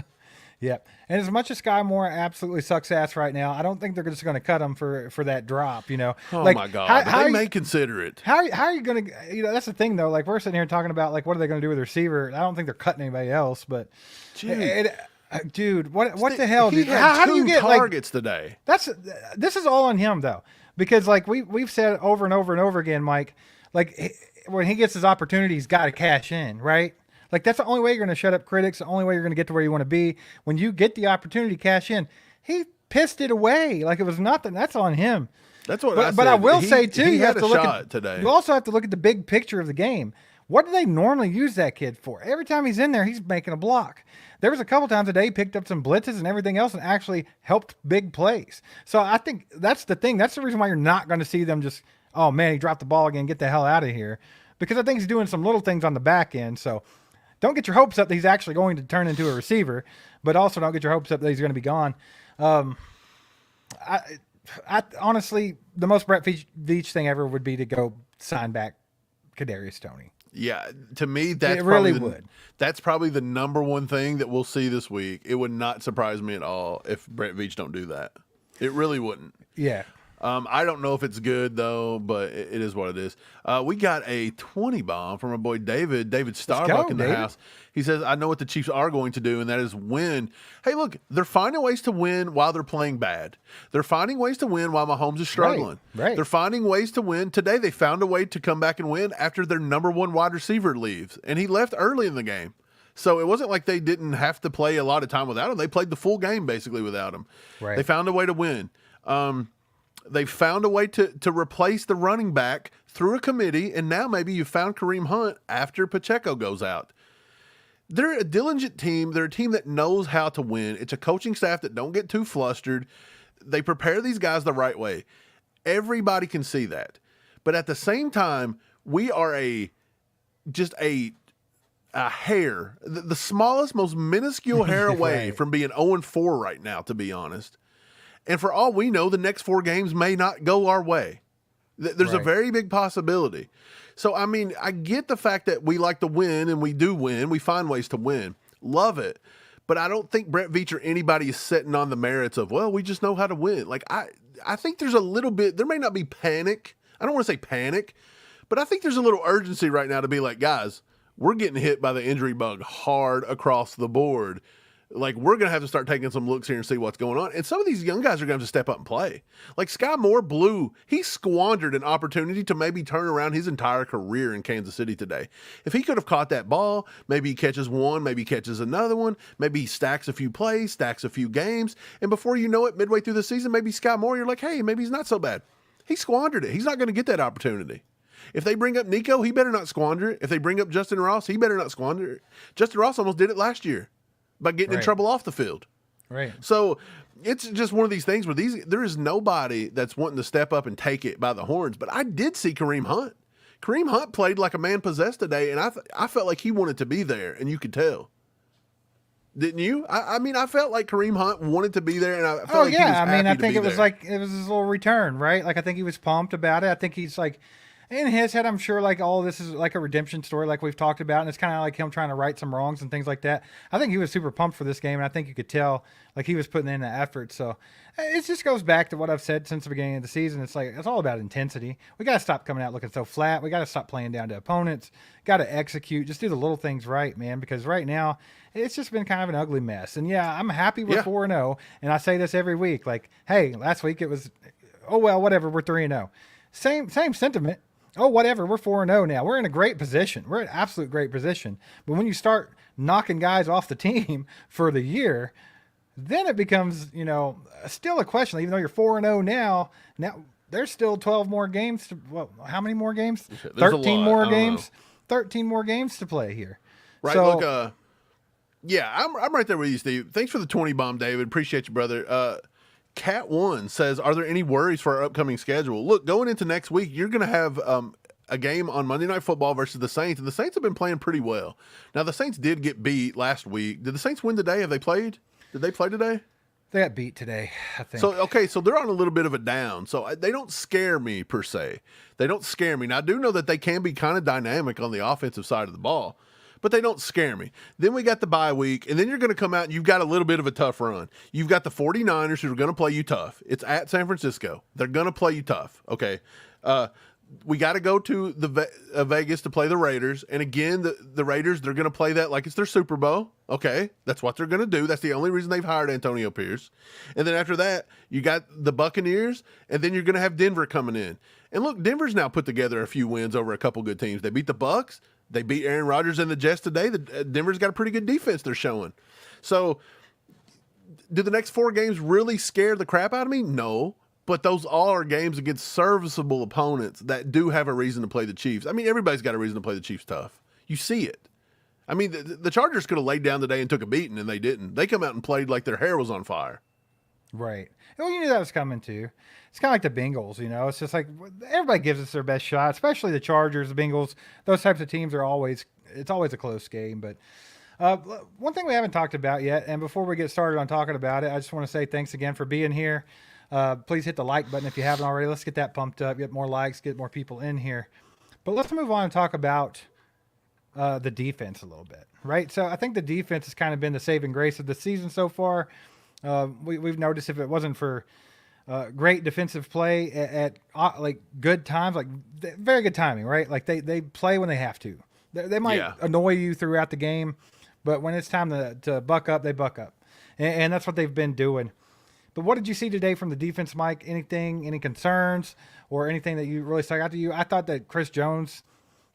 Yeah. And as much as Skyy Moore absolutely sucks ass right now, I don't think they're just going to cut him for that drop, you know.
Oh, like, my God. They may consider it.
How are you going to, you know, that's the thing, though. Like, we're sitting here talking about, like, what are they going to do with the receiver? I don't think they're cutting anybody else, but. Dude, what the hell, dude?
He had two targets today.
This is all on him, though. Because like we've said over and over and over again, Mike, like when he gets his opportunity, he's got to cash in, right? Like that's the only way you're going to shut up critics. The only way you're going to get to where you want to be. When you get the opportunity to cash in, he pissed it away like it was nothing. That's on him.
That's what
But I will say too,
he
you have
had
to
a
look
shot
at
today.
You also have to look at the big picture of the game. What do they normally use that kid for? Every time he's in there, he's making a block. There was a couple times today he picked up some blitzes and everything else and actually helped big plays. So I think that's the thing. That's the reason why you're not going to see them just, oh man, he dropped the ball again, get the hell out of here. Because I think he's doing some little things on the back end. So don't get your hopes up that he's actually going to turn into a receiver, but also don't get your hopes up that he's going to be gone. I honestly, the most Brett Veach thing ever would be to go sign back Kadarius Toney.
Yeah, to me, that's
It really
probably
would.
That's probably the number one thing that we'll see this week. It would not surprise me at all if Brett Veach don't do that. It really wouldn't.
Yeah.
I don't know if it's good though, but it is what it is. We got a 20 bomb from our boy David Starbuck in the house. He says, I know what the Chiefs are going to do, and that is win. Hey, look, they're finding ways to win while they're playing bad. They're finding ways to win while Mahomes is struggling.
Right.
They're finding ways to win. Today they found a way to come back and win after their number one wide receiver leaves, and he left early in the game. So it wasn't like they didn't have to play a lot of time without him. They played the full game basically without him.
Right.
They found a way to win. They found a way to replace the running back through a committee, and now maybe you found Kareem Hunt after Pacheco goes out. They're a diligent team. They're a team that knows how to win. It's a coaching staff that don't get too flustered. They prepare these guys the right way. Everybody can see that. But at the same time, we are just a hair, the smallest, most minuscule hair away from being 0-4 right now, to be honest. And for all we know, the next 4 games may not go our way. There's a very big possibility. So, I mean, I get the fact that we like to win, and we do win. We find ways to win. Love it. But I don't think Brett Veach or anybody is sitting on the merits of, well, we just know how to win. Like, I think there's a little bit, there may not be panic. I don't want to say panic, but I think there's a little urgency right now to be like, guys, we're getting hit by the injury bug hard across the board. Like, we're going to have to start taking some looks here and see what's going on. And some of these young guys are going to have to step up and play. Like, Skyy Moore he squandered an opportunity to maybe turn around his entire career in Kansas City today. If he could have caught that ball, maybe he catches one, maybe he catches another one, maybe he stacks a few plays, stacks a few games, and before you know it, midway through the season, maybe Skyy Moore, you're like, hey, maybe he's not so bad. He squandered it. He's not going to get that opportunity. If they bring up Nico, he better not squander it. If they bring up Justin Ross, he better not squander it. Justin Ross almost did it last year by getting in trouble off the field.
Right.
So it's just one of these things where there is nobody that's wanting to step up and take it by the horns. But I did see Kareem Hunt. Kareem Hunt played like a man possessed today, and I felt like he wanted to be there, and you could tell. Didn't you? I mean, I felt like Kareem Hunt wanted to be there, and I felt like he was happy
I
to
think
be
it was
there.
like it was his little return, right? Like I think he was pumped about it. I think he's like, in his head, I'm sure like all this is like a redemption story, like we've talked about, and it's kind of like him trying to right some wrongs and things like that. I think he was super pumped for this game, and I think you could tell like he was putting in the effort. So it just goes back to what I've said since the beginning of the season. It's like it's all about intensity. We got to stop coming out looking so flat. We got to stop playing down to opponents. Got to execute. Just do the little things right, man. Because right now it's just been kind of an ugly mess. And yeah, I'm happy we're 4-0, and I say this every week. Like, hey, last week it was, oh well, whatever. We're 3-0. Same sentiment. Oh, whatever, we're 4-0 now. We're in a great position. We're in absolute great position. But when you start knocking guys off the team for the year, then it becomes, still a question. Even though you're 4-0 now there's still 12 more games how many more games?
There's
13 more games. 13 more games to play here.
Right,
so,
look, yeah, I'm right there with you, Steve. Thanks for the 20 bomb, David. Appreciate you, brother. Cat One says, are there any worries for our upcoming schedule? Look, going into next week, you're going to have a game on Monday Night Football versus the Saints, and the Saints have been playing pretty well. Now, the Saints did get beat last week. Did the Saints win today? Have they played? Did they play today?
They got beat today, I think.
So they're on a little bit of a down. So they don't scare me, per se. They don't scare me. Now, I do know that they can be kind of dynamic on the offensive side of the ball, but they don't scare me. Then we got the bye week, and then you're going to come out and you've got a little bit of a tough run. You've got the 49ers who are going to play you tough. It's at San Francisco. They're going to play you tough, okay? We got to go to the Vegas to play the Raiders. And again, the Raiders, they're going to play that like it's their Super Bowl. Okay, that's what they're going to do. That's the only reason they've hired Antonio Pierce. And then after that, you got the Buccaneers, and then you're going to have Denver coming in. And look, Denver's now put together a few wins over a couple good teams. They beat the Bucs. They beat Aaron Rodgers and the Jets today. Denver's got a pretty good defense they're showing. So do the next 4 games really scare the crap out of me? No. But those all are games against serviceable opponents that do have a reason to play the Chiefs. I mean, everybody's got a reason to play the Chiefs tough. You see it. I mean, the Chargers could have laid down today and took a beating, and they didn't. They come out and played like their hair was on fire.
Right. Well, you knew that was coming too. It's kind of like the Bengals, you know. It's just like everybody gives us their best shot, especially the Chargers, the Bengals. Those types of teams it's always a close game. But one thing we haven't talked about yet, and before we get started on talking about it, I just want to say thanks again for being here. Please hit the like button if you haven't already. Let's get that pumped up, get more likes, get more people in here. But let's move on and talk about the defense a little bit, right? So I think the defense has kind of been the saving grace of the season so far. We've noticed if it wasn't for great defensive play at like good times, like very good timing, right? Like they play when they have to. They might annoy you throughout the game, but when it's time to buck up, they buck up. And that's what they've been doing. But what did you see today from the defense, Mike? Any concerns or anything that you really stuck out to you? I thought that Chris Jones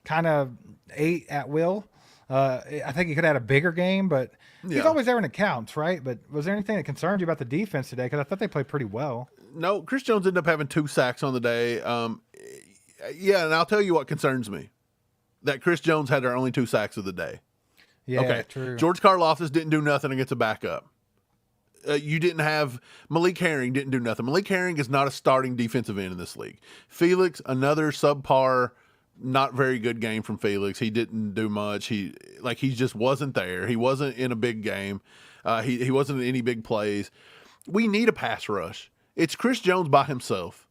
kind of ate at will. I think he could have had a bigger game, but he's always there when it counts, right? But was there anything that concerned you about the defense today? Because I thought they played pretty well.
No, Chris Jones ended up having 2 sacks on the day. And I'll tell you what concerns me. That Chris Jones had their only 2 sacks of the day.
Yeah,
okay.
True.
George Karlaftis didn't do nothing against a backup. You didn't have Malik Herring didn't do nothing. Malik Herring is not a starting defensive end in this league. Felix, another subpar, not very good game from Felix. He didn't do much. He just wasn't there. He wasn't in a big game. He wasn't in any big plays. We need a pass rush. It's Chris Jones by himself.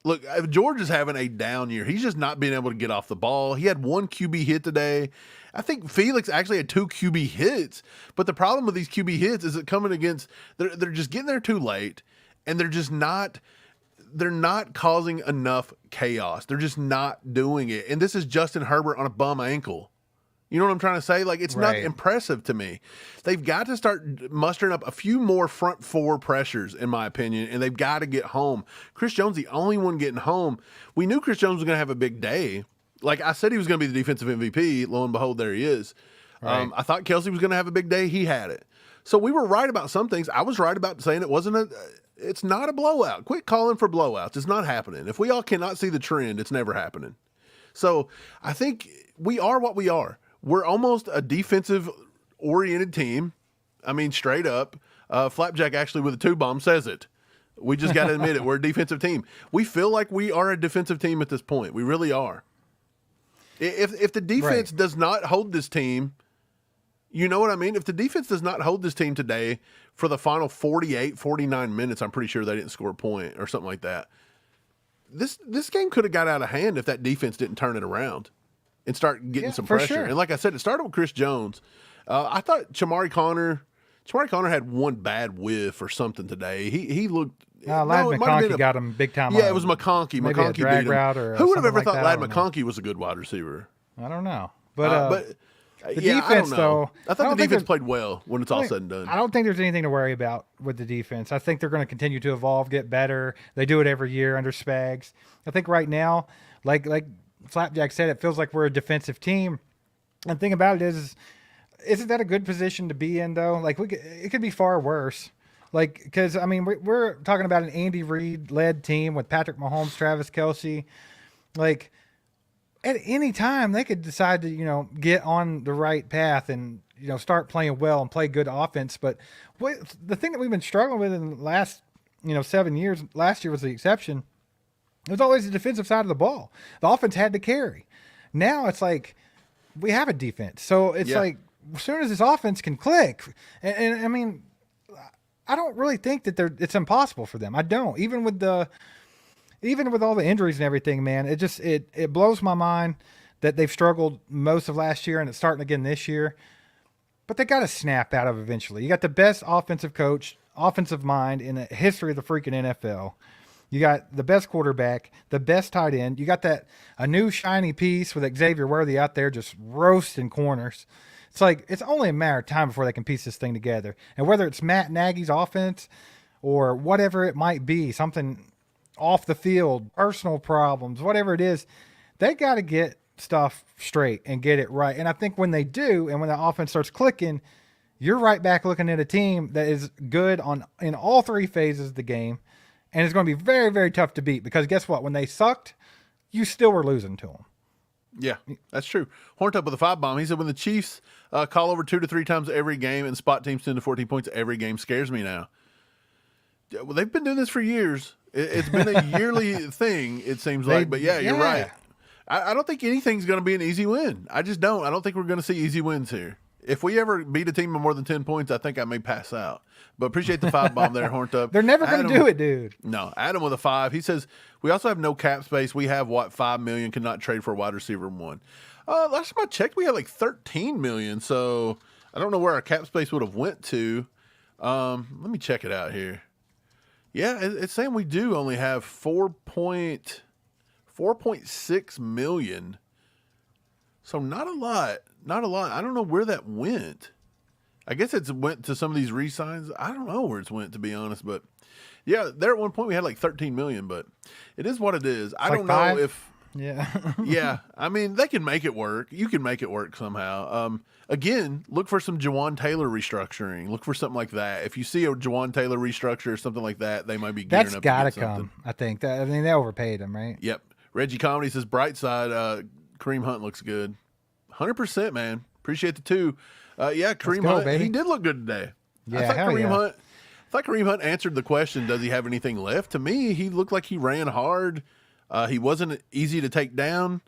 Look, if George is having a down year, he's just not being able to get off the ball. He had 1 QB hit today. I think Felix actually had 2 QB hits. But the problem with these QB hits is it coming against they're just getting there too late, and they're not causing enough chaos. They're just not doing it. And this is Justin Herbert on a bum ankle. You know what I'm trying to say? Like, it's not impressive to me. They've got to start mustering up a few more front 4 pressures, in my opinion, and they've got to get home. Chris Jones, the only one getting home. We knew Chris Jones was going to have a big day. Like I said, he was going to be the defensive MVP. Lo and behold, there he is. Right. I thought Kelsey was going to have a big day. He had it. So we were right about some things. I was right about saying it's not a blowout. Quit calling for blowouts. It's not happening. If we all cannot see the trend, it's never happening. So I think we are what we are. We're almost a defensive-oriented team. I mean, straight up. Flapjack actually with a 2-bomb says it. We just got to admit it. We're a defensive team. We feel like we are a defensive team at this point. We really are. If the defense does not hold this team, you know what I mean? If the defense does not hold this team today for the final 48, 49 minutes, I'm pretty sure they didn't score a point or something like that. This game could have got out of hand if that defense didn't turn it around and start getting some pressure. Sure. And like I said, it started with Chris Jones. I thought Chamari Connor had 1 bad whiff or something today. He looked.
Lad McConkey got him big time.
Yeah, it was McConkey.
Maybe
McConkey
a drag
beat him.
Route or
who would have ever thought Lad
that?
McConkey was a good wide receiver?
I don't know. But the
defense,
defense,
I don't know.
though,
I thought the defense played well when it's all said and done.
I don't think there's anything to worry about with the defense. I think they're going to continue to evolve, get better. They do it every year under Spags. I think right now, like Flapjack said, it feels like we're a defensive team. And the thing about it is, isn't that a good position to be in, though? Like, it could be far worse. Like, because, I mean, we're talking about an Andy Reid-led team with Patrick Mahomes, Travis Kelce. Like, at any time, they could decide to, get on the right path and, start playing well and play good offense. But the thing that we've been struggling with in the last, 7 years, last year was the exception, it was always the defensive side of the ball. The offense had to carry. Now it's like we have a defense. So it's like as soon as this offense can click, and I mean, I don't really think that it's impossible for them. I don't. Even with all the injuries and everything, man, it blows my mind that they've struggled most of last year and it's starting again this year. But they got to snap out of eventually. You got the best offensive coach, offensive mind in the history of the freaking NFL. You got the best quarterback, the best tight end. You got a new shiny piece with Xavier Worthy out there just roasting corners. It's like it's only a matter of time before they can piece this thing together. And whether it's Matt Nagy's offense or whatever it might be, something off the field, personal problems, whatever it is, they got to get stuff straight and get it right. And I think when they do, and when the offense starts clicking, you're right back looking at a team that is good in all three phases of the game, and it's going to be very, very tough to beat because guess what? When they sucked, you still were losing to them.
Yeah, that's true. Horned up with a 5-bomb. He said, when the Chiefs call over 2 to 3 times every game and spot teams 10 to 14 points every game scares me now. Well, they've been doing this for years. It's been a yearly thing, it seems like. But, yeah, you're right. I don't think anything's going to be an easy win. I just don't. I don't think we're going to see easy wins here. If we ever beat a team of more than 10 points, I think I may pass out. But appreciate the 5-bomb there, Horned up.
They're never going to do it, dude.
No, Adam with a 5. He says, we also have no cap space. We have, $5 million, cannot trade for a wide receiver in one. Last time I checked, we had like $13 million. So I don't know where our cap space would have went to. Let me check it out here. Yeah, it's saying we do only have 4.6 million. So not a lot. Not a lot. I don't know where that went. I guess it's went to some of these re-signs. I don't know where it's went, to be honest. But, yeah, there at one point we had like 13 million. But it is what it is. I don't know if –
yeah.
yeah. I mean, they can make it work. You can make it work somehow. Again, look for some Jawan Taylor restructuring. Look for something like that. If you see a Jawan Taylor restructure or something like that, they might be gearing up to get something. That's got to come,
I think. They overpaid him, right?
Yep. Reggie Comedy says, bright side, Kareem Hunt looks good. 100%, man. Appreciate the 2. Yeah, Kareem Hunt, baby. He did look good today.
Yeah,
I thought Kareem Hunt answered the question, does he have anything left? To me, he looked like he ran hard. He wasn't easy to take down.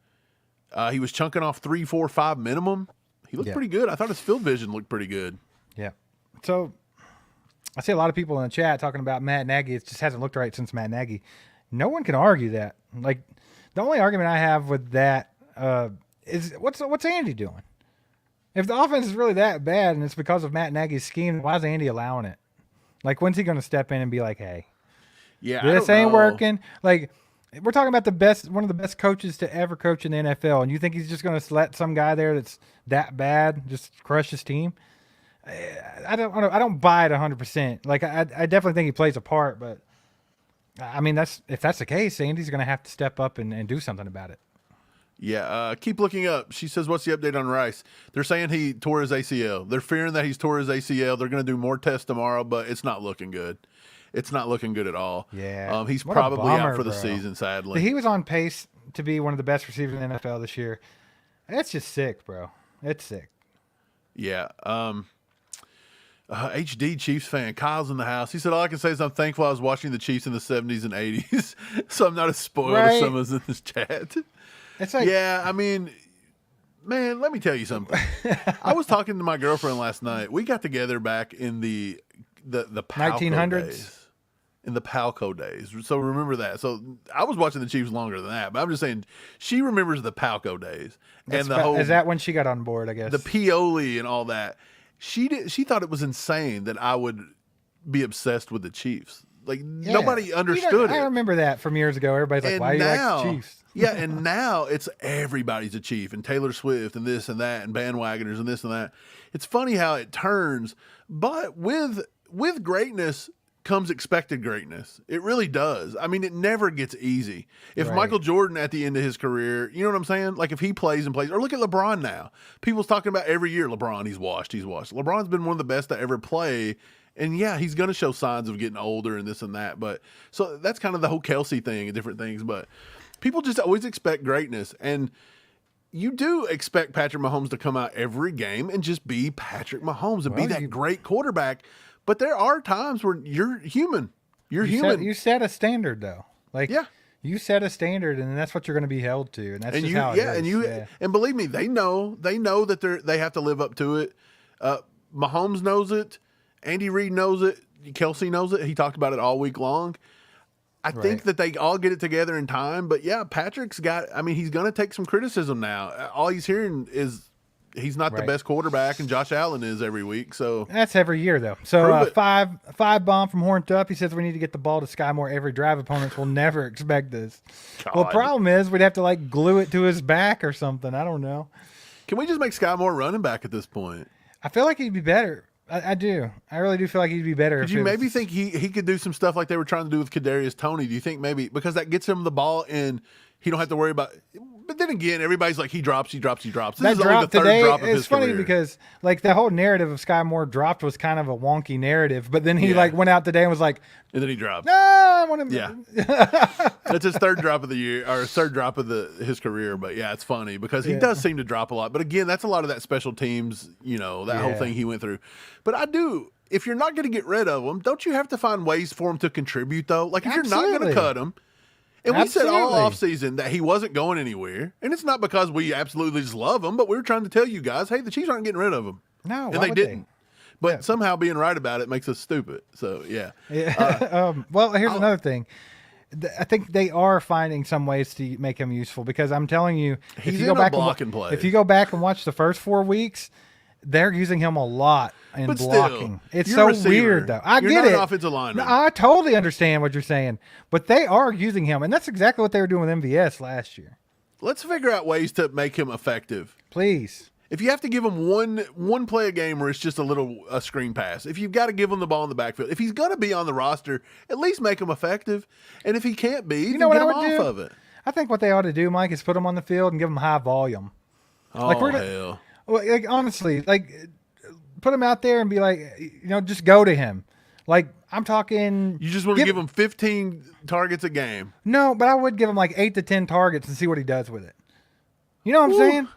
He was chunking off 3, 4, 5 minimum. He looked pretty good. I thought his field vision looked pretty good.
Yeah. So I see a lot of people in the chat talking about Matt Nagy. It just hasn't looked right since Matt Nagy. No one can argue that. Like, the only argument I have with that is what's Andy doing? If the offense is really that bad and it's because of Matt Nagy's scheme, why is Andy allowing it? Like, when's he going to step in and be like, hey, this ain't working? Like, we're talking about one of the best coaches to ever coach in the NFL, and you think he's just going to let some guy there that's that bad just crush his team? I don't buy it 100%. Like, I definitely think he plays a part, but I mean, if that's the case, Andy's going to have to step up and do something about it.
Yeah, keep looking up. She says, what's the update on Rice? They're saying he tore his ACL. They're fearing that he's tore his ACL. They're going to do more tests tomorrow, but it's not looking good. It's not looking good at all.
Yeah.
He's probably out for the season, sadly.
He was on pace to be one of the best receivers in the NFL this year. That's just sick, bro. It's sick.
Yeah. HD Chiefs fan. Kyle's in the house. He said, all I can say is I'm thankful I was watching the Chiefs in the 70s and 80s, so I'm not as spoiled as some of us in this chat.
It's like,
yeah, I mean, man, let me tell you something. I was talking to my girlfriend last night. We got together back in the Palco
1900s
days. In the Palco days. So remember that. So I was watching the Chiefs longer than that, but I'm just saying she remembers the Palco days. And the whole,
is that when she got on board, I guess?
The Pioli and all that. She thought it was insane that I would be obsessed with the Chiefs. Like, nobody understood it.
I remember that from years ago. Everybody's like, why do you like the Chiefs?
Yeah, and now it's everybody's a Chief, and Taylor Swift and this and that and bandwagoners and this and that. It's funny how it turns, but with greatness comes expected greatness. It really does. I mean, it never gets easy. If Michael Jordan at the end of his career, you know what I'm saying? Like, if he plays and plays, or look at LeBron now. People's talking about every year, LeBron, he's washed. LeBron's been one of the best to ever play. And yeah, he's going to show signs of getting older and this and that. But so that's kind of the whole Kelsey thing and different things. But people just always expect greatness. And you do expect Patrick Mahomes to come out every game and just be Patrick Mahomes and be that great quarterback. But there are times where you're human. You're human.
You set a standard, though. Like, you set a standard, and that's what you're going to be held to. And that's just how it is.
And believe me, they know that they have to live up to it. Mahomes knows it. Andy Reid knows it. Kelsey knows it. He talked about it all week long. I think that they all get it together in time. But, yeah, Patrick's got – I mean, he's going to take some criticism now. All he's hearing is he's not the
Right.
best quarterback, and Josh Allen is every week. So
That's every year, though. So
Prove it.
five bomb from Horned Up. He says we need to get the ball to Skyy Moore every drive. Opponents will never expect this. Well,
God.
problem is we'd have to like glue it to his back or something. I don't know.
can we just make Skyy Moore running back at this point?
I feel like he'd be better. I do. I really do feel like he'd be better.
Could you maybe think he could do some stuff like they were trying to do with Kadarius Toney? Do you think maybe because that gets him the ball and he don't have to worry about? But then again, everybody's like he drops. This
that
is only
drop
the third
today?
drop of
It's
his
funny
career.
because like the whole narrative of Skyy Moore dropped was kind of a wonky narrative, but then he
Yeah.
like went out today and was like,
and then he dropped.
"No, I want him."
Yeah, that's his third drop of the year or third drop of his career. But yeah, it's funny because he does seem to drop a lot. But again, that's a lot of that special teams, that whole thing he went through. But I do. If you're not going to get rid of him, don't you have to find ways for him to contribute though? Like if you're not going
Absolutely.
to cut him. And we said all
Absolutely.
offseason that he wasn't going anywhere. And it's not because we absolutely just love him, but we were trying to tell you guys, hey, the Chiefs aren't getting rid of him.
No,
and
why
they
would
didn't. But
Yeah.
somehow being right about it makes us stupid. So, yeah.
Yeah. Well, here's another thing. I think they are finding some ways to make him useful because I'm telling you,
He's
if you
in
go
a
back
blocking play.
if you go back and watch the first 4 weeks, they're using him a lot in
But still,
blocking. It's
you're
so
a receiver.
weird, though. I
You're
get
not
it.
an offensive lineman.
No, I totally understand what you're saying, but they are using him, and that's exactly what they were doing with MVS last year.
Let's figure out ways to make him effective.
Please.
If you have to give him one play a game where it's just a screen pass, if you've got to give him the ball in the backfield, if he's going to be on the roster, at least make him effective. And if he can't be,
You know what
get
I
him
would
off
do?
of it.
I think what they ought to do, Mike, is put him on the field and give him high volume.
Oh,
Like,
hell.
Like honestly, like put him out there and be like, just go to him. Like I'm talking.
You just want to give him 15 targets a game.
No, but I would give him like 8 to 10 targets and see what he does with it. You know what I'm
Ooh.
saying?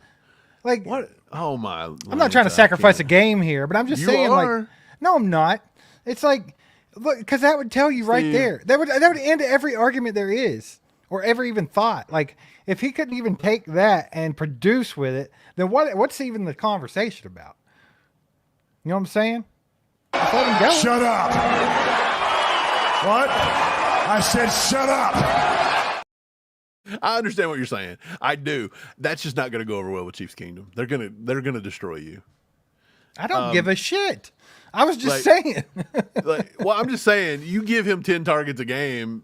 Like
What? Oh, my.
I'm not trying to sacrifice a game here, but I'm just
You
saying.
are.
Like, no, I'm not. It's like, look, because that would tell you right
Steve.
there. That would end every argument there is, or ever even thought. Like if he couldn't even take that and produce with it, then what's even the conversation about? You know what I'm saying? Just let him go.
Shut up. What? I said shut up.
I understand what you're saying. I do. That's just not going to go over well with Chiefs Kingdom. They're gonna destroy you.
I don't give a shit. I was just
like-
saying.
Well, I'm just saying, you give him 10 targets a game.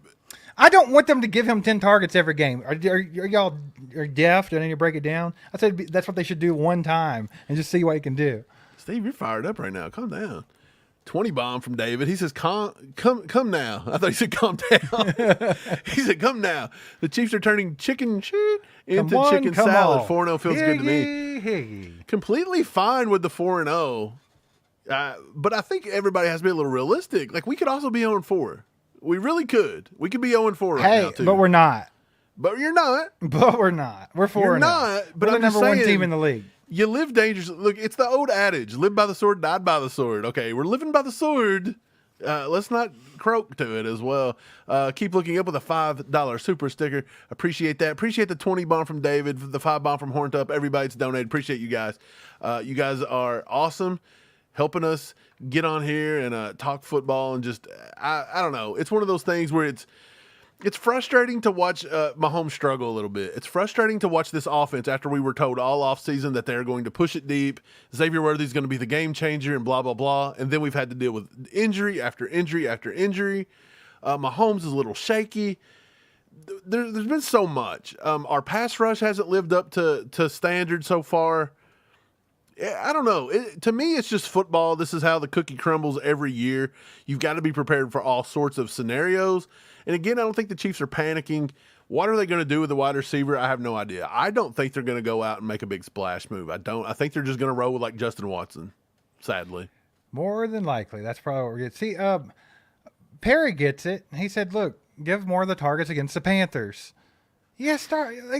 I don't want them to give him 10 targets every game. Are y'all deaf? Did I need to break it down? I said that's what they should do one time and just see what he can do.
Steve, you're fired up right now. Calm down. 20 bomb from David. He says, come now. I thought he said, calm down. He said, come now. The Chiefs are turning chicken shit into
Come on,
chicken
come
salad.
on.
4-0 feels good to me.
Higgy.
Completely fine with the 4-0. But I think everybody has to be a little realistic. Like, we could also be 0-4. We really could. We could be 0-4 right now,
Hey,
too.
but we're not.
But you're not.
But we're not. We're 4-0.
You're not, but
we're
I'm
the
just
number one
saying-
team in the league.
You live dangerously. Look, it's the old adage: live by the sword, died by the sword. Okay, we're living by the sword. Let's not croak to it as well. Keep looking up with a $5 super sticker. Appreciate that. Appreciate the 20 bomb from David, the 5 bomb from Horned Up. Everybody's donated. Appreciate you guys. You guys are awesome, helping us get on here and talk football and just I don't know. It's one of those things where it's frustrating to watch Mahomes struggle a little bit. It's frustrating to watch this offense after we were told all offseason that they're going to push it deep. Xavier Worthy's going to be the game changer and blah, blah, blah. And then we've had to deal with injury after injury after injury. Mahomes is a little shaky. There's been so much. Our pass rush hasn't lived up to standard so far. I don't know. To me, it's just football. This is how the cookie crumbles every year. You've got to be prepared for all sorts of scenarios. And again, I don't think the Chiefs are panicking. What are they going to do with the wide receiver? I have no idea. I don't think they're going to go out and make a big splash move. I don't. I think they're just going to roll with like Justin Watson, sadly.
More than likely. That's probably what we're getting. See, Perry gets it. He said, look, give more of the targets against the Panthers. Yeah,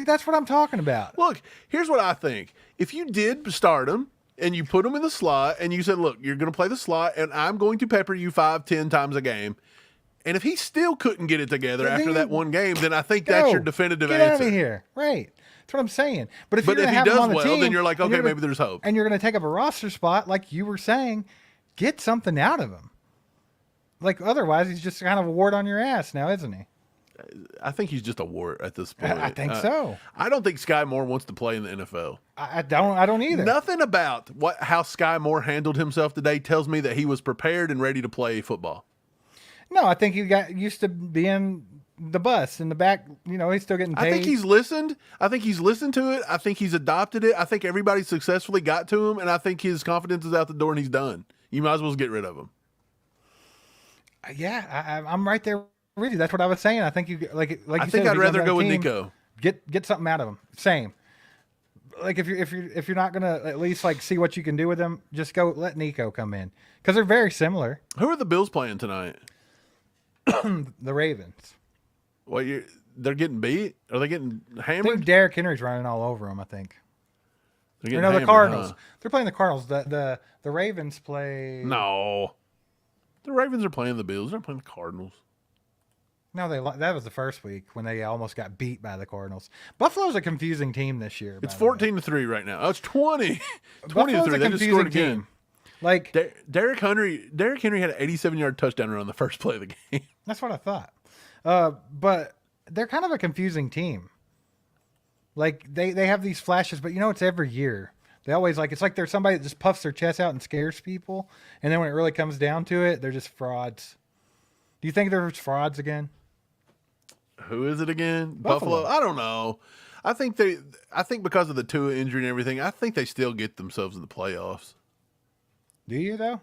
that's what I'm talking about.
Look, here's what I think. If you did start him and you put him in the slot and you said, look, you're going to play the slot and I'm going to pepper you 5-10 times a game. And if he still couldn't get it together
Then
after
you
that one game, then I think
Go.
that's your definitive
Get
answer.
out of here. Right. That's what I'm saying. But if
But
you're
if
going
he
to have him
does
on the
well,
team,
then you're like,
and
okay,
gonna-
maybe there's hope.
And you're going to take up a roster spot like you were saying, get something out of him. Like otherwise, he's just kind of a wart on your ass now, isn't he?
I think he's just a wart at this point.
I think so.
I don't think Skyy Moore wants to play in the NFL.
I don't either.
Nothing about how Skyy Moore handled himself today tells me that he was prepared and ready to play football.
No, I think he got used to being the bus in the back. He's still getting paid.
I think he's listened. I think he's listened to it. I think he's adopted it. I think everybody successfully got to him, and I think his confidence is out the door and he's done. You might as well get rid of him.
Yeah, I'm right there with you. That's what I was saying. I think you like you
I
said,
think
if
I'd
he
rather
comes
go
on
with
the team,
Nico.
Get something out of him. Same. Like if you're not gonna at least like see what you can do with him, just go let Nico come in because they're very similar.
Who are the Bills playing tonight?
The Ravens.
They're getting beat? Are they getting
I
hammered?
think Derrick Henry's running all over them. I think.
They're getting
No, the
hammered,
Cardinals.
huh?
They're playing the Cardinals. The Ravens play.
No. The Ravens are playing the Bills. They're playing the Cardinals.
No, that was the first week when they almost got beat by the Cardinals. Buffalo's a confusing team this year.
It's 14-3 right now. Oh, it's 20. 20-3.
Buffalo's a
They just scored again.
team. Like
Derrick Henry had an 87-yard touchdown run on the first play of the game.
that's what I thought. But they're kind of a confusing team. Like they have these flashes, but it's every year. They always it's like there's somebody that just puffs their chest out and scares people, and then when it really comes down to it, they're just frauds. Do you think they're frauds again?
Who is it again?
Buffalo.
I don't know. I think because of the Tua injury and everything, I think they still get themselves in the playoffs.
Do you though?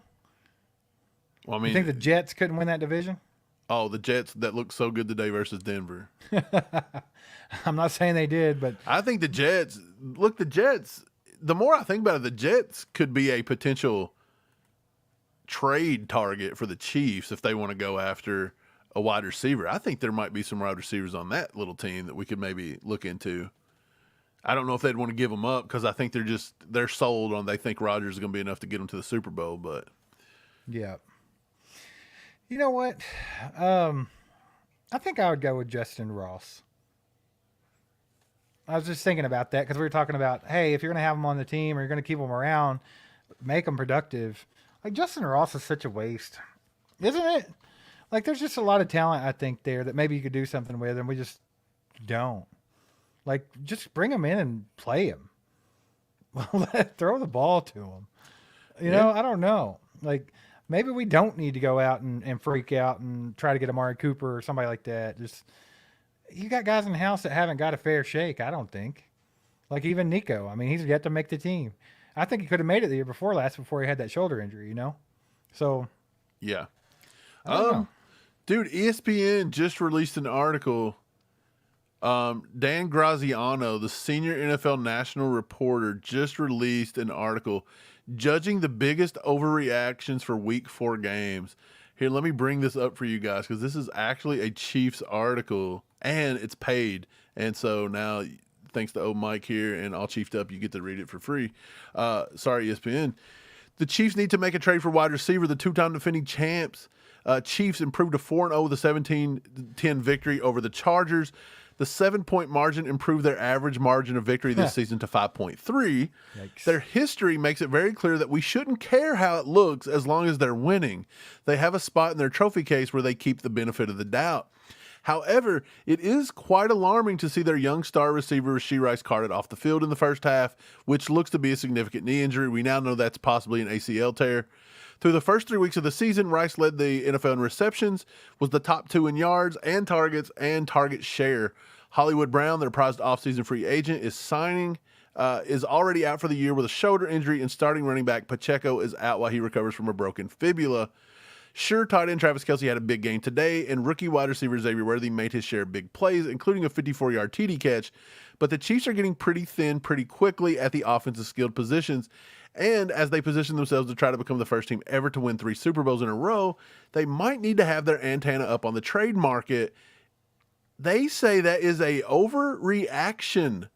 Well, I mean,
You think the Jets couldn't win that division?
oh, the Jets that looked so good today versus Denver.
I'm not saying they did, but
I think the Jets. Look, the Jets. The more I think about it, the Jets could be a potential trade target for the Chiefs if they want to go after a wide receiver. I think there might be some wide receivers on that little team that we could maybe look into. I don't know if they'd want to give them up because I think they're sold on they think Rodgers is going to be enough to get them to the Super Bowl. But
yeah. You know what? I think I would go with Justin Ross. I was just thinking about that because we were talking about, hey, if you're going to have him on the team or you're going to keep him around, make him productive. Like Justin Ross is such a waste, isn't it? Like there's just a lot of talent I think there that maybe you could do something with, and we just don't. Like just bring him in and play him. Throw the ball to him. I don't know. Like maybe we don't need to go out and freak out and try to get Amari Cooper or somebody like that. Just you got guys in the house that haven't got a fair shake, I don't think. Like even Nico. I mean, he's yet to make the team. I think he could have made it the year before he had that shoulder injury, So
yeah.
I don't know.
Dude, ESPN just released an article. Dan Graziano, the senior NFL national reporter, just released an article judging the biggest overreactions for Week 4 games. Here, let me bring this up for you guys because this is actually a Chiefs article and it's paid. And so now, thanks to Mike here and All Chiefed Up, you get to read it for free. Sorry, ESPN. The Chiefs need to make a trade for wide receiver. The two-time defending champs. Chiefs improved to 4-0 with a 17-10 victory over the Chargers. The 7-point margin improved their average margin of victory this season to 5.3.
Yikes.
Their history makes it very clear that we shouldn't care how it looks as long as they're winning. They have a spot in their trophy case where they keep the benefit of the doubt. However, it is quite alarming to see their young star receiver Skyy Rice carted off the field in the first half, which looks to be a significant knee injury. We now know that's possibly an ACL tear. Through the first 3 weeks of the season, Rice led the NFL in receptions, was the top 2 in yards and target share. Hollywood Brown, their prized offseason free agent, is already out for the year with a shoulder injury, and starting running back Pacheco is out while he recovers from a broken fibula. Sure, tight end Travis Kelce had a big game today, and rookie wide receiver Xavier Worthy made his share of big plays, including a 54-yard TD catch. But the Chiefs are getting pretty thin pretty quickly at the offensive skilled positions. And as they position themselves to try to become the first team ever to win 3 Super Bowls in a row, they might need to have their antenna up on the trade market. They say that is a overreaction.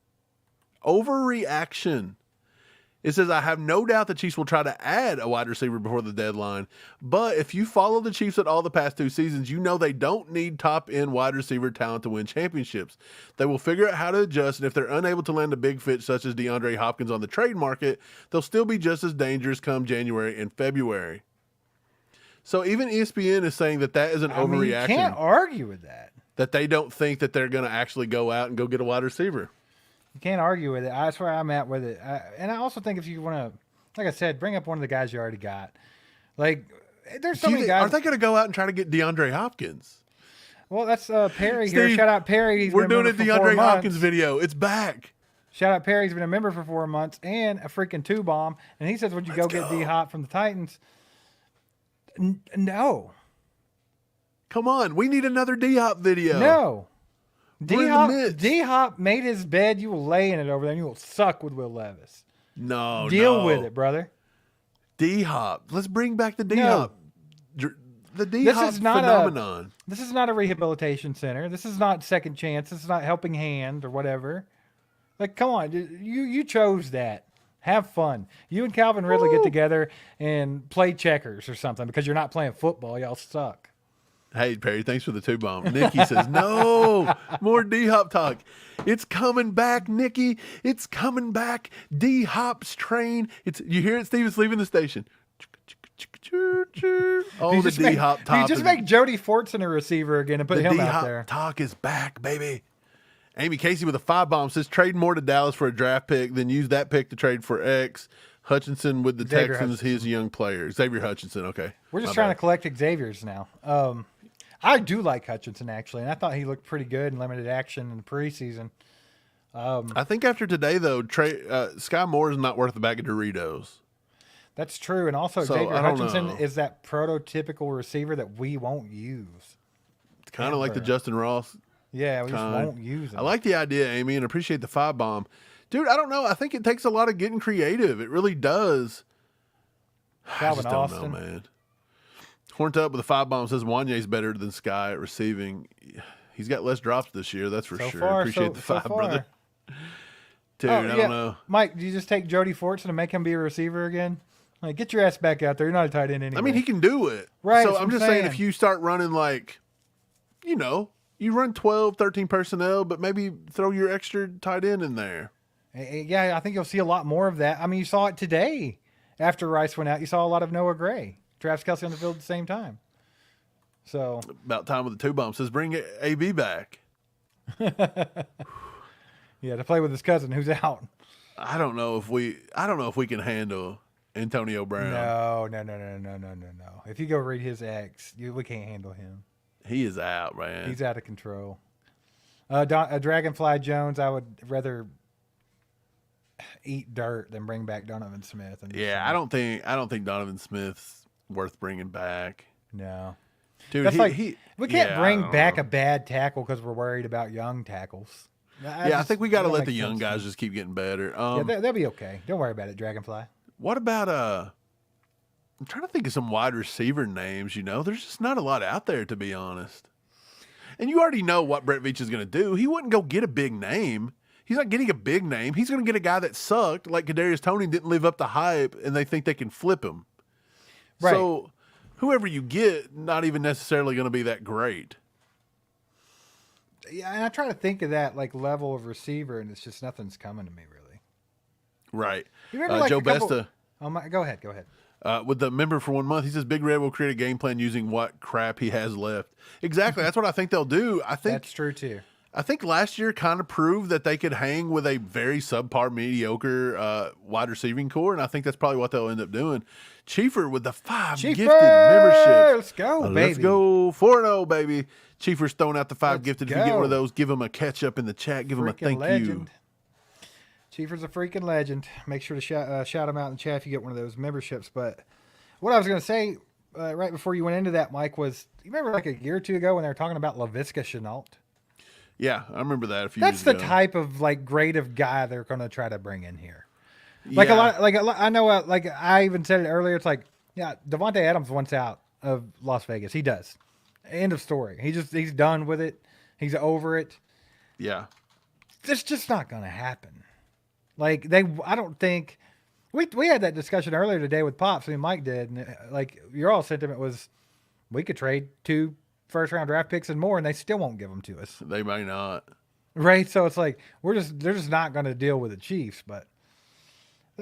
Overreaction. It says, I have no doubt the Chiefs will try to add a wide receiver before the deadline. But if you follow the Chiefs at all the past 2 seasons, you know they don't need top-end wide receiver talent to win championships. They will figure out how to adjust, and if they're unable to land a big fit such as DeAndre Hopkins on the trade market, they'll still be just as dangerous come January and February. So even ESPN is saying that is an overreaction.
You can't argue with that.
that they don't think that they're going to actually go out and go get a wide receiver.
You can't argue with it. That's where I'm at with it. And I also think if you want to, like I said, bring up one of the guys you already got. Like, there's so many guys.
Are they going to go out and try to get DeAndre Hopkins?
Well, that's Perry
Steve,
here. Shout out Perry.
We're doing a DeAndre Hopkins video. It's back.
Shout out Perry. He's been a member for 4 months and a freaking 2-bomb. And he says, would you go get D-Hop from the Titans? No.
Come on. We need another D-Hop video.
No.
D-Hop
D-Hop made his bed. You will lay in it over there and you will suck with Will Levis.
No,
Deal with it, brother.
D-Hop. Let's bring back the D-Hop. No. The D-Hop phenomenon.
This is not a rehabilitation center. This is not second chance. This is not helping hand or whatever. Like, come on. You chose that. Have fun. You and Calvin Ridley get together and play checkers or something because you're not playing football. Y'all suck.
Hey, Perry, thanks for the 2-bomb. Nikki says, no, more D-Hop talk. It's coming back, Nikki. It's coming back. D-Hop's train. You hear it, Steve? It's leaving the station. Oh, the D-Hop talk.
You just make Jody Fortson a receiver again and put him out there.
The D-Hop talk is back, baby. Amy Casey with a 5-bomb says, trade more to Dallas for a draft pick, then use that pick to trade for X. Hutchinson with the
Xavier
Texans,
Hutchinson.
He's a young player. Xavier Hutchinson, okay.
We're just trying to collect Xaviers now. I do like Hutchinson, actually, and I thought he looked pretty good in limited action in the preseason.
I think after today, though, Skyy Moore is not worth a bag of Doritos.
That's true, and also Xavier Hutchinson is that prototypical receiver that we won't use.
It's kind of like the Justin Ross.
Yeah, we just won't use him.
I like the idea, Amy, and appreciate the 5-bomb. Dude, I don't know. I think it takes a lot of getting creative. It really does.
Calvin
I just
Austin.
don't know, man. Horned Up with a 5-bomb says Wanye's better than Skyy at receiving. He's got less drops this year, that's for sure. Appreciate the 5, brother. Dude, I don't know.
Mike, do you just take Jody Fortson and make him be a receiver again? Like, get your ass back out there. You're not a tight end anyway.
I mean, he can do it.
Right.
So I'm just saying if you start running you run 12, 13 personnel, but maybe throw your extra tight end in there.
Yeah, I think you'll see a lot more of that. I mean, you saw it today after Rice went out. You saw a lot of Noah Gray. Travis Kelce on the field at the same time. So
about time with the 2-bomb says bring AB back.
Yeah, to play with his cousin who's out.
I don't know if we can handle Antonio Brown.
No. If you go read his ex, we can't handle him.
He is out, man.
He's out of control. Dragonfly Jones, I would rather eat dirt than bring back Donovan Smith.
Yeah, I don't think Donovan Smith's worth bringing back.
No,
dude,
that's we can't bring back a bad tackle because we're worried about young tackles.
I think we got to let the young guys just keep getting better.
They'll be okay. Don't worry about it, Dragonfly.
What about I'm trying to think of some wide receiver names. There's just not a lot out there, to be honest. And you already know what Brett Veach is going to do. He wouldn't go get a big name. He's not getting a big name. He's going to get a guy that sucked, like Kadarius Toney didn't live up to hype, and they think they can flip him. Right. So whoever you get, not even necessarily going to be that great.
Yeah, and I try to think of that level of receiver, and it's just nothing's coming to me really.
Right.
You remember
Joe Besta.
Go ahead.
With the member for 1 month, he says Big Red will create a game plan using what crap he has left. Exactly. That's what I think they'll do. I think
that's true too.
I think last year kind of proved that they could hang with a very subpar, mediocre wide receiving core, and I think that's probably what they'll end up doing. Chiefer with the 5 gifted memberships.
Let's go, baby.
Let's go 4-0, baby. Chiefer's throwing out the 5 gifted. If you get one of those, give him a catch up in the chat. Give him a thank you.
Chiefer's a freaking legend. Make sure to shout him out in the chat if you get one of those memberships. But what I was going to say right before you went into that, Mike, was you remember a year or two ago when they were talking about Laviska Shenault?
Yeah, I remember that a few years ago.
That's the type of grade of guy they're going to try to bring in here. A lot, I know, I even said it earlier. It's Devontae Adams wants out of Las Vegas. He does. End of story. He's done with it. He's over it.
Yeah.
It's just not going to happen. I don't think we had that discussion earlier today with Pops. I mean, Mike did, and your all sentiment was we could trade 2 first-round draft picks and more, and they still won't give them to us.
They may not.
Right? So it's they're just not going to deal with the Chiefs. But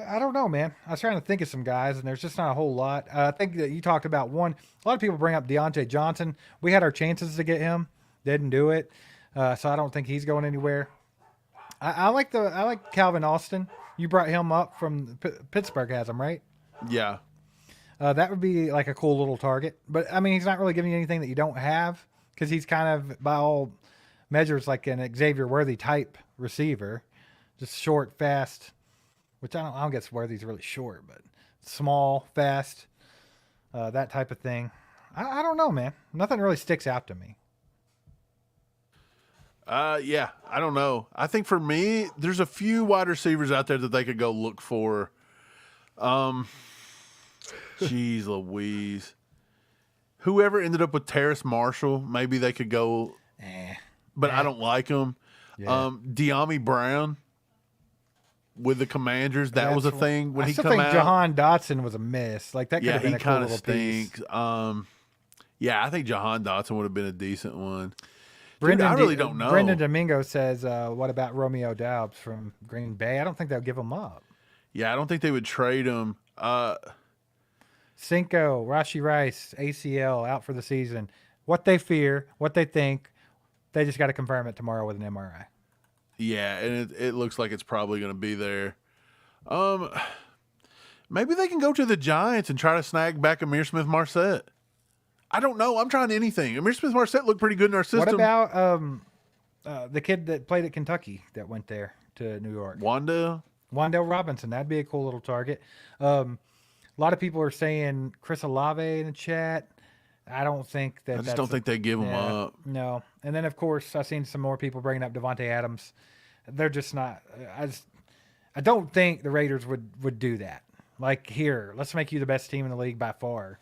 I don't know, man. I was trying to think of some guys, and there's just not a whole lot. I think that you talked about one. A lot of people bring up Deontay Johnson. We had our chances to get him. didn't do it. So I don't think he's going anywhere. I like Calvin Austin. You brought him up from Pittsburgh, has him, right?
Yeah.
That would be like a cool little target. But, I mean, he's not really giving you anything that you don't have because he's kind of, by all measures, like an Xavier Worthy type receiver. Just short, fast, which I don't guess Worthy's really short, but small, fast, that type of thing. I don't know, man. Nothing really sticks out to me.
Yeah, I don't know. I think for me, there's a few wide receivers out there that they could go look for. Jeez Louise. Whoever ended up with Terrace Marshall, maybe they could go. But I don't like him. Yeah. De'Ami Brown with the Commanders, that was a thing when he come out. I
still think Jahan Dotson was a miss. Like that could have been a cool little
stinks. Piece. Yeah, I think Jahan Dotson would have been a decent one.
Brendan,
I really don't know.
Brendan Domingo says, what about Romeo Doubs from Green Bay? I don't think they'll give him up.
Yeah, I don't think they would trade him.
Cinco, Rashee Rice, ACL, out for the season. What they fear, what they think, they just got to confirm it tomorrow with an MRI.
Yeah, and it looks like it's probably going to be there. Maybe they can go to the Giants and try to snag back Amir Smith-Marset. I don't know. I'm trying anything. Amir Smith-Marset looked pretty good in our system.
What about the kid that played at Kentucky that went there to New York?
Wandale
Robinson. That'd be a cool little target. A lot of people are saying Chris Olave in the chat. I don't think that.
I just don't think they give him up.
No. And then, of course, I've seen some more people bringing up Devontae Adams. They're just not. I don't think the Raiders would do that. Like, here, let's make you the best team in the league by far.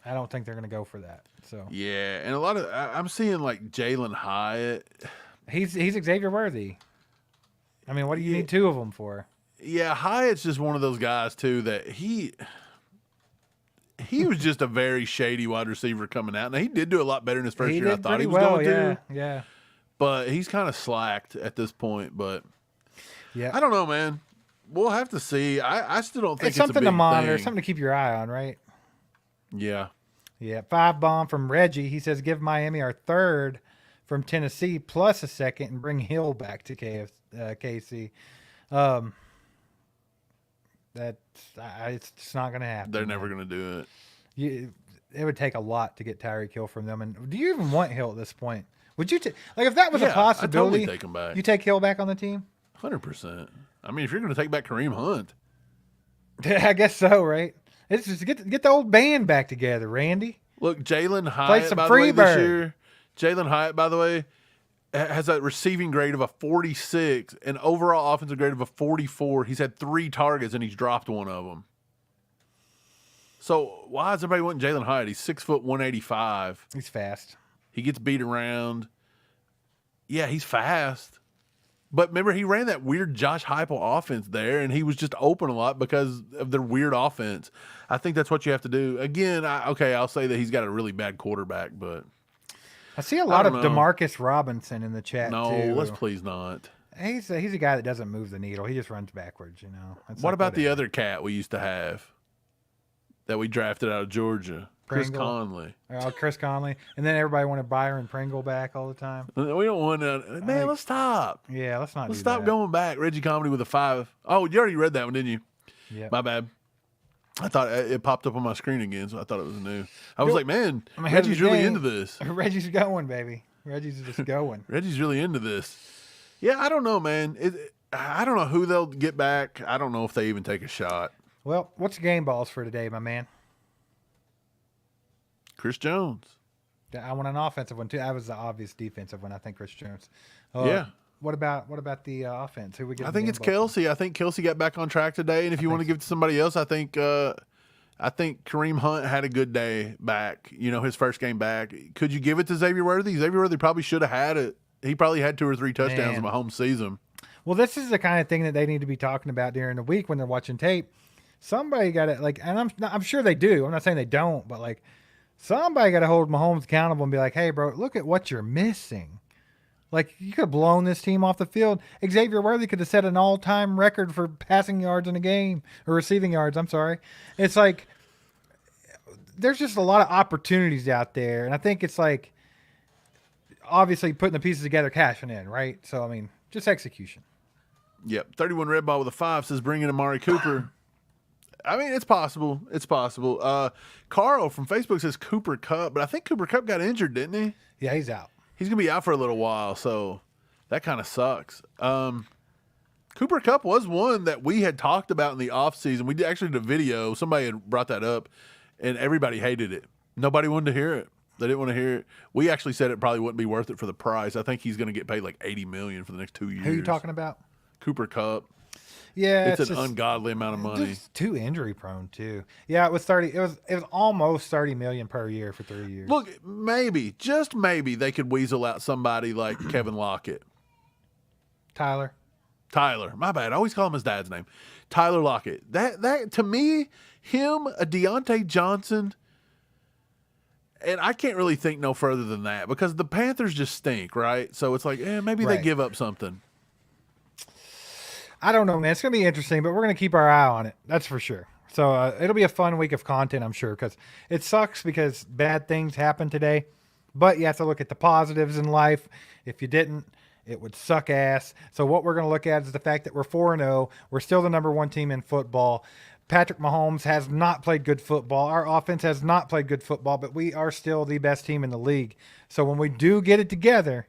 I don't think they're going to go for that. So
yeah, and a lot of I'm seeing like Jalen Hyatt.
He's Xavier Worthy. I mean, what do you need two of them for?
Yeah, Hyatt's just one of those guys too that he was just a very shady wide receiver coming out. Now he did do a lot better in his first year. I thought he was going to.
Yeah.
But he's kind of slacked at this point. But
yeah,
I don't know, man. We'll have to see. I still don't think
it's something
a big
to monitor,
thing.
something to keep your eye on, right?
Yeah.
Yeah. 5 bomb from Reggie. He says, give Miami our third from Tennessee plus a second and bring Hill back to KC. It's just not going to happen.
They're never going to do it.
It would take a lot to get Tyreek Hill from them. And do you even want Hill at this point? Would you like if that was a possibility?
I'd totally take him back.
You take Hill back on the team?
100%. I mean, if you're going to take back Kareem Hunt,
I guess so, right? It's just get the old band back together, Randy.
Look, Jalen Hyatt, by the way, this year. Jalen Hyatt, by the way, has a receiving grade of a 46 and overall offensive grade of a 44. He's had 3 targets and he's dropped one of them. So why is everybody wanting Jalen Hyatt? He's 6 foot 185.
He's fast.
He gets beat around. Yeah, he's fast. But remember, he ran that weird Josh Heupel offense there, and he was just open a lot because of their weird offense. I think that's what you have to do. Again, I'll say that he's got a really bad quarterback, but
I see a lot of DeMarcus Robinson in the chat, too.
No, let's please not.
He's a guy that doesn't move the needle. He just runs backwards, you know.
What about the other cat we used to have that we drafted out of Georgia? Chris Conley.
Chris Conley. And then everybody wanted Byron Pringle back all the time.
We don't want to. Man, let's stop.
Yeah, let's not
stop going back. Reggie Comedy with a 5. Oh, you already read that one, didn't you?
Yeah.
My bad. I thought it popped up on my screen again, so I thought it was new. I was like, man, Reggie's really into this.
Reggie's going, baby. Reggie's just going.
Reggie's really into this. Yeah, I don't know, man. I don't know who they'll get back. I don't know if they even take a shot.
Well, what's the game balls for today, my man?
Chris Jones.
I want an offensive one too. That was the obvious defensive one. I think Chris Jones.
Yeah.
What about the offense? Who we get?
I think it's Kelsey. I think Kelsey got back on track today. And if you want to give it to somebody else, I think Kareem Hunt had a good day back. You know, his first game back. Could you give it to Xavier Worthy? Xavier Worthy probably should have had it. He probably had 2 or 3 touchdowns in Mahomes' season.
Well, this is the kind of thing that they need to be talking about during the week when they're watching tape. Somebody got to and I'm sure they do. I'm not saying they don't, but somebody got to hold Mahomes accountable and be like, hey, bro, look at what you're missing. You could have blown this team off the field. Xavier Worthy could have set an all-time record for passing yards in a game, or receiving yards, I'm sorry. It's there's just a lot of opportunities out there, and I think it's obviously putting the pieces together, cashing in, right? So, I mean, just execution.
Yep. 31 Red Ball with a 5 says bring in Amari Cooper. I mean, it's possible. It's possible. Carl from Facebook says Cooper Kupp, but I think Cooper Kupp got injured, didn't he?
Yeah, he's out.
He's going to be out for a little while, so that kind of sucks. Cooper Kupp was one that we had talked about in the offseason. We actually did a video. Somebody had brought that up, and everybody hated it. Nobody wanted to hear it. They didn't want to hear it. We actually said it probably wouldn't be worth it for the price. I think he's going to get paid like $80 million for the next 2 years.
Who are you talking about?
Cooper Kupp.
Yeah,
it's an ungodly amount of money.
Just too injury prone too. Yeah, it was 30. It was almost $30 million per year for 3 years.
Look, maybe, just maybe, they could weasel out somebody like Kevin Lockett.
Tyler,
my bad. I always call him his dad's name. Tyler Lockett. That to me, him, a Deontay Johnson, and I can't really think no further than that because the Panthers just stink, right? So it's like, maybe they give up something.
I don't know, man. It's going to be interesting, but we're going to keep our eye on it. That's for sure. So it'll be a fun week of content, I'm sure, because it sucks because bad things happen today. But you have to look at the positives in life. If you didn't, it would suck ass. So what we're going to look at is the fact that we're 4-0. We're still the number one team in football. Patrick Mahomes has not played good football. Our offense has not played good football, but we are still the best team in the league. So when we do get it together,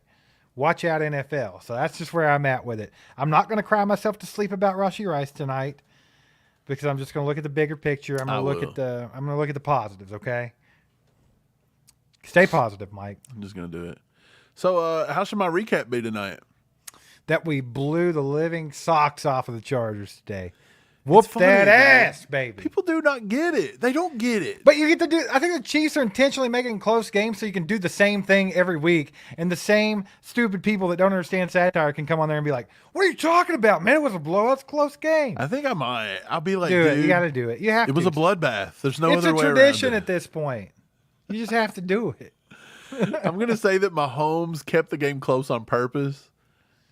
watch out NFL. So that's just where I'm at with it. I'm not going to cry myself to sleep about Rashee Rice tonight because I'm just going to look at the bigger picture. I'm going to look at the positives, okay? Stay positive, Mike.
I'm just going to do it. So how should my recap be tonight?
That we blew the living socks off of the Chargers today. Whoop that ass, baby.
People do not get it. They don't get it.
But you get to do – I think the Chiefs are intentionally making close games so you can do the same thing every week. And the same stupid people that don't understand satire can come on there and be like, what are you talking about, man? It was a blowout. It's a close game.
I think I might. I'll be like,
dude. You got to do it. You have to.
It was a bloodbath. There's no other way around it.
It's a tradition at this point. You just have to do it.
I'm going to say that Mahomes kept the game close on purpose.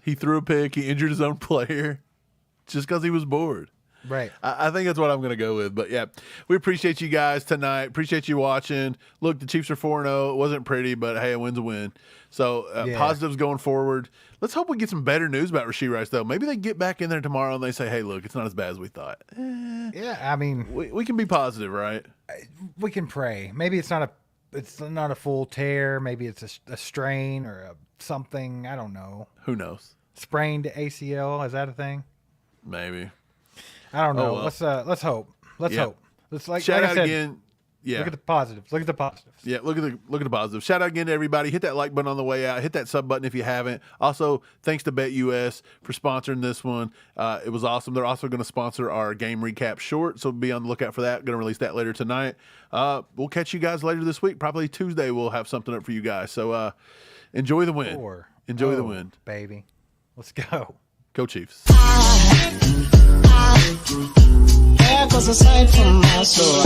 He threw a pick. He injured his own player just because he was bored.
Right.
I think that's what I'm going to go with. But, yeah, we appreciate you guys tonight. Appreciate you watching. Look, the Chiefs are 4-0. It wasn't pretty, but, hey, a win's a win. So, positives going forward. Let's hope we get some better news about Rashee Rice, though. Maybe they get back in there tomorrow and they say, hey, look, it's not as bad as we thought.
Yeah, I mean.
We can be positive, right?
We can pray. Maybe it's not a full tear. Maybe it's a strain or something. I don't know.
Who knows?
Sprained ACL. Is that a thing?
Maybe.
I don't know.
Well.
Let's hope. Let's hope. Let's
shout out again. Yeah.
Look at the positives. Look at the positives.
Yeah, look at the positives. Shout out again to everybody. Hit that like button on the way out. Hit that sub button if you haven't. Also, thanks to BetUS for sponsoring this one. It was awesome. They're also going to sponsor our game recap short, so be on the lookout for that. Going to release that later tonight. We'll catch you guys later this week. Probably Tuesday we'll have something up for you guys. So enjoy the win. Enjoy the win,
baby. Let's go.
Go Chiefs.
There goes a sight from my soul.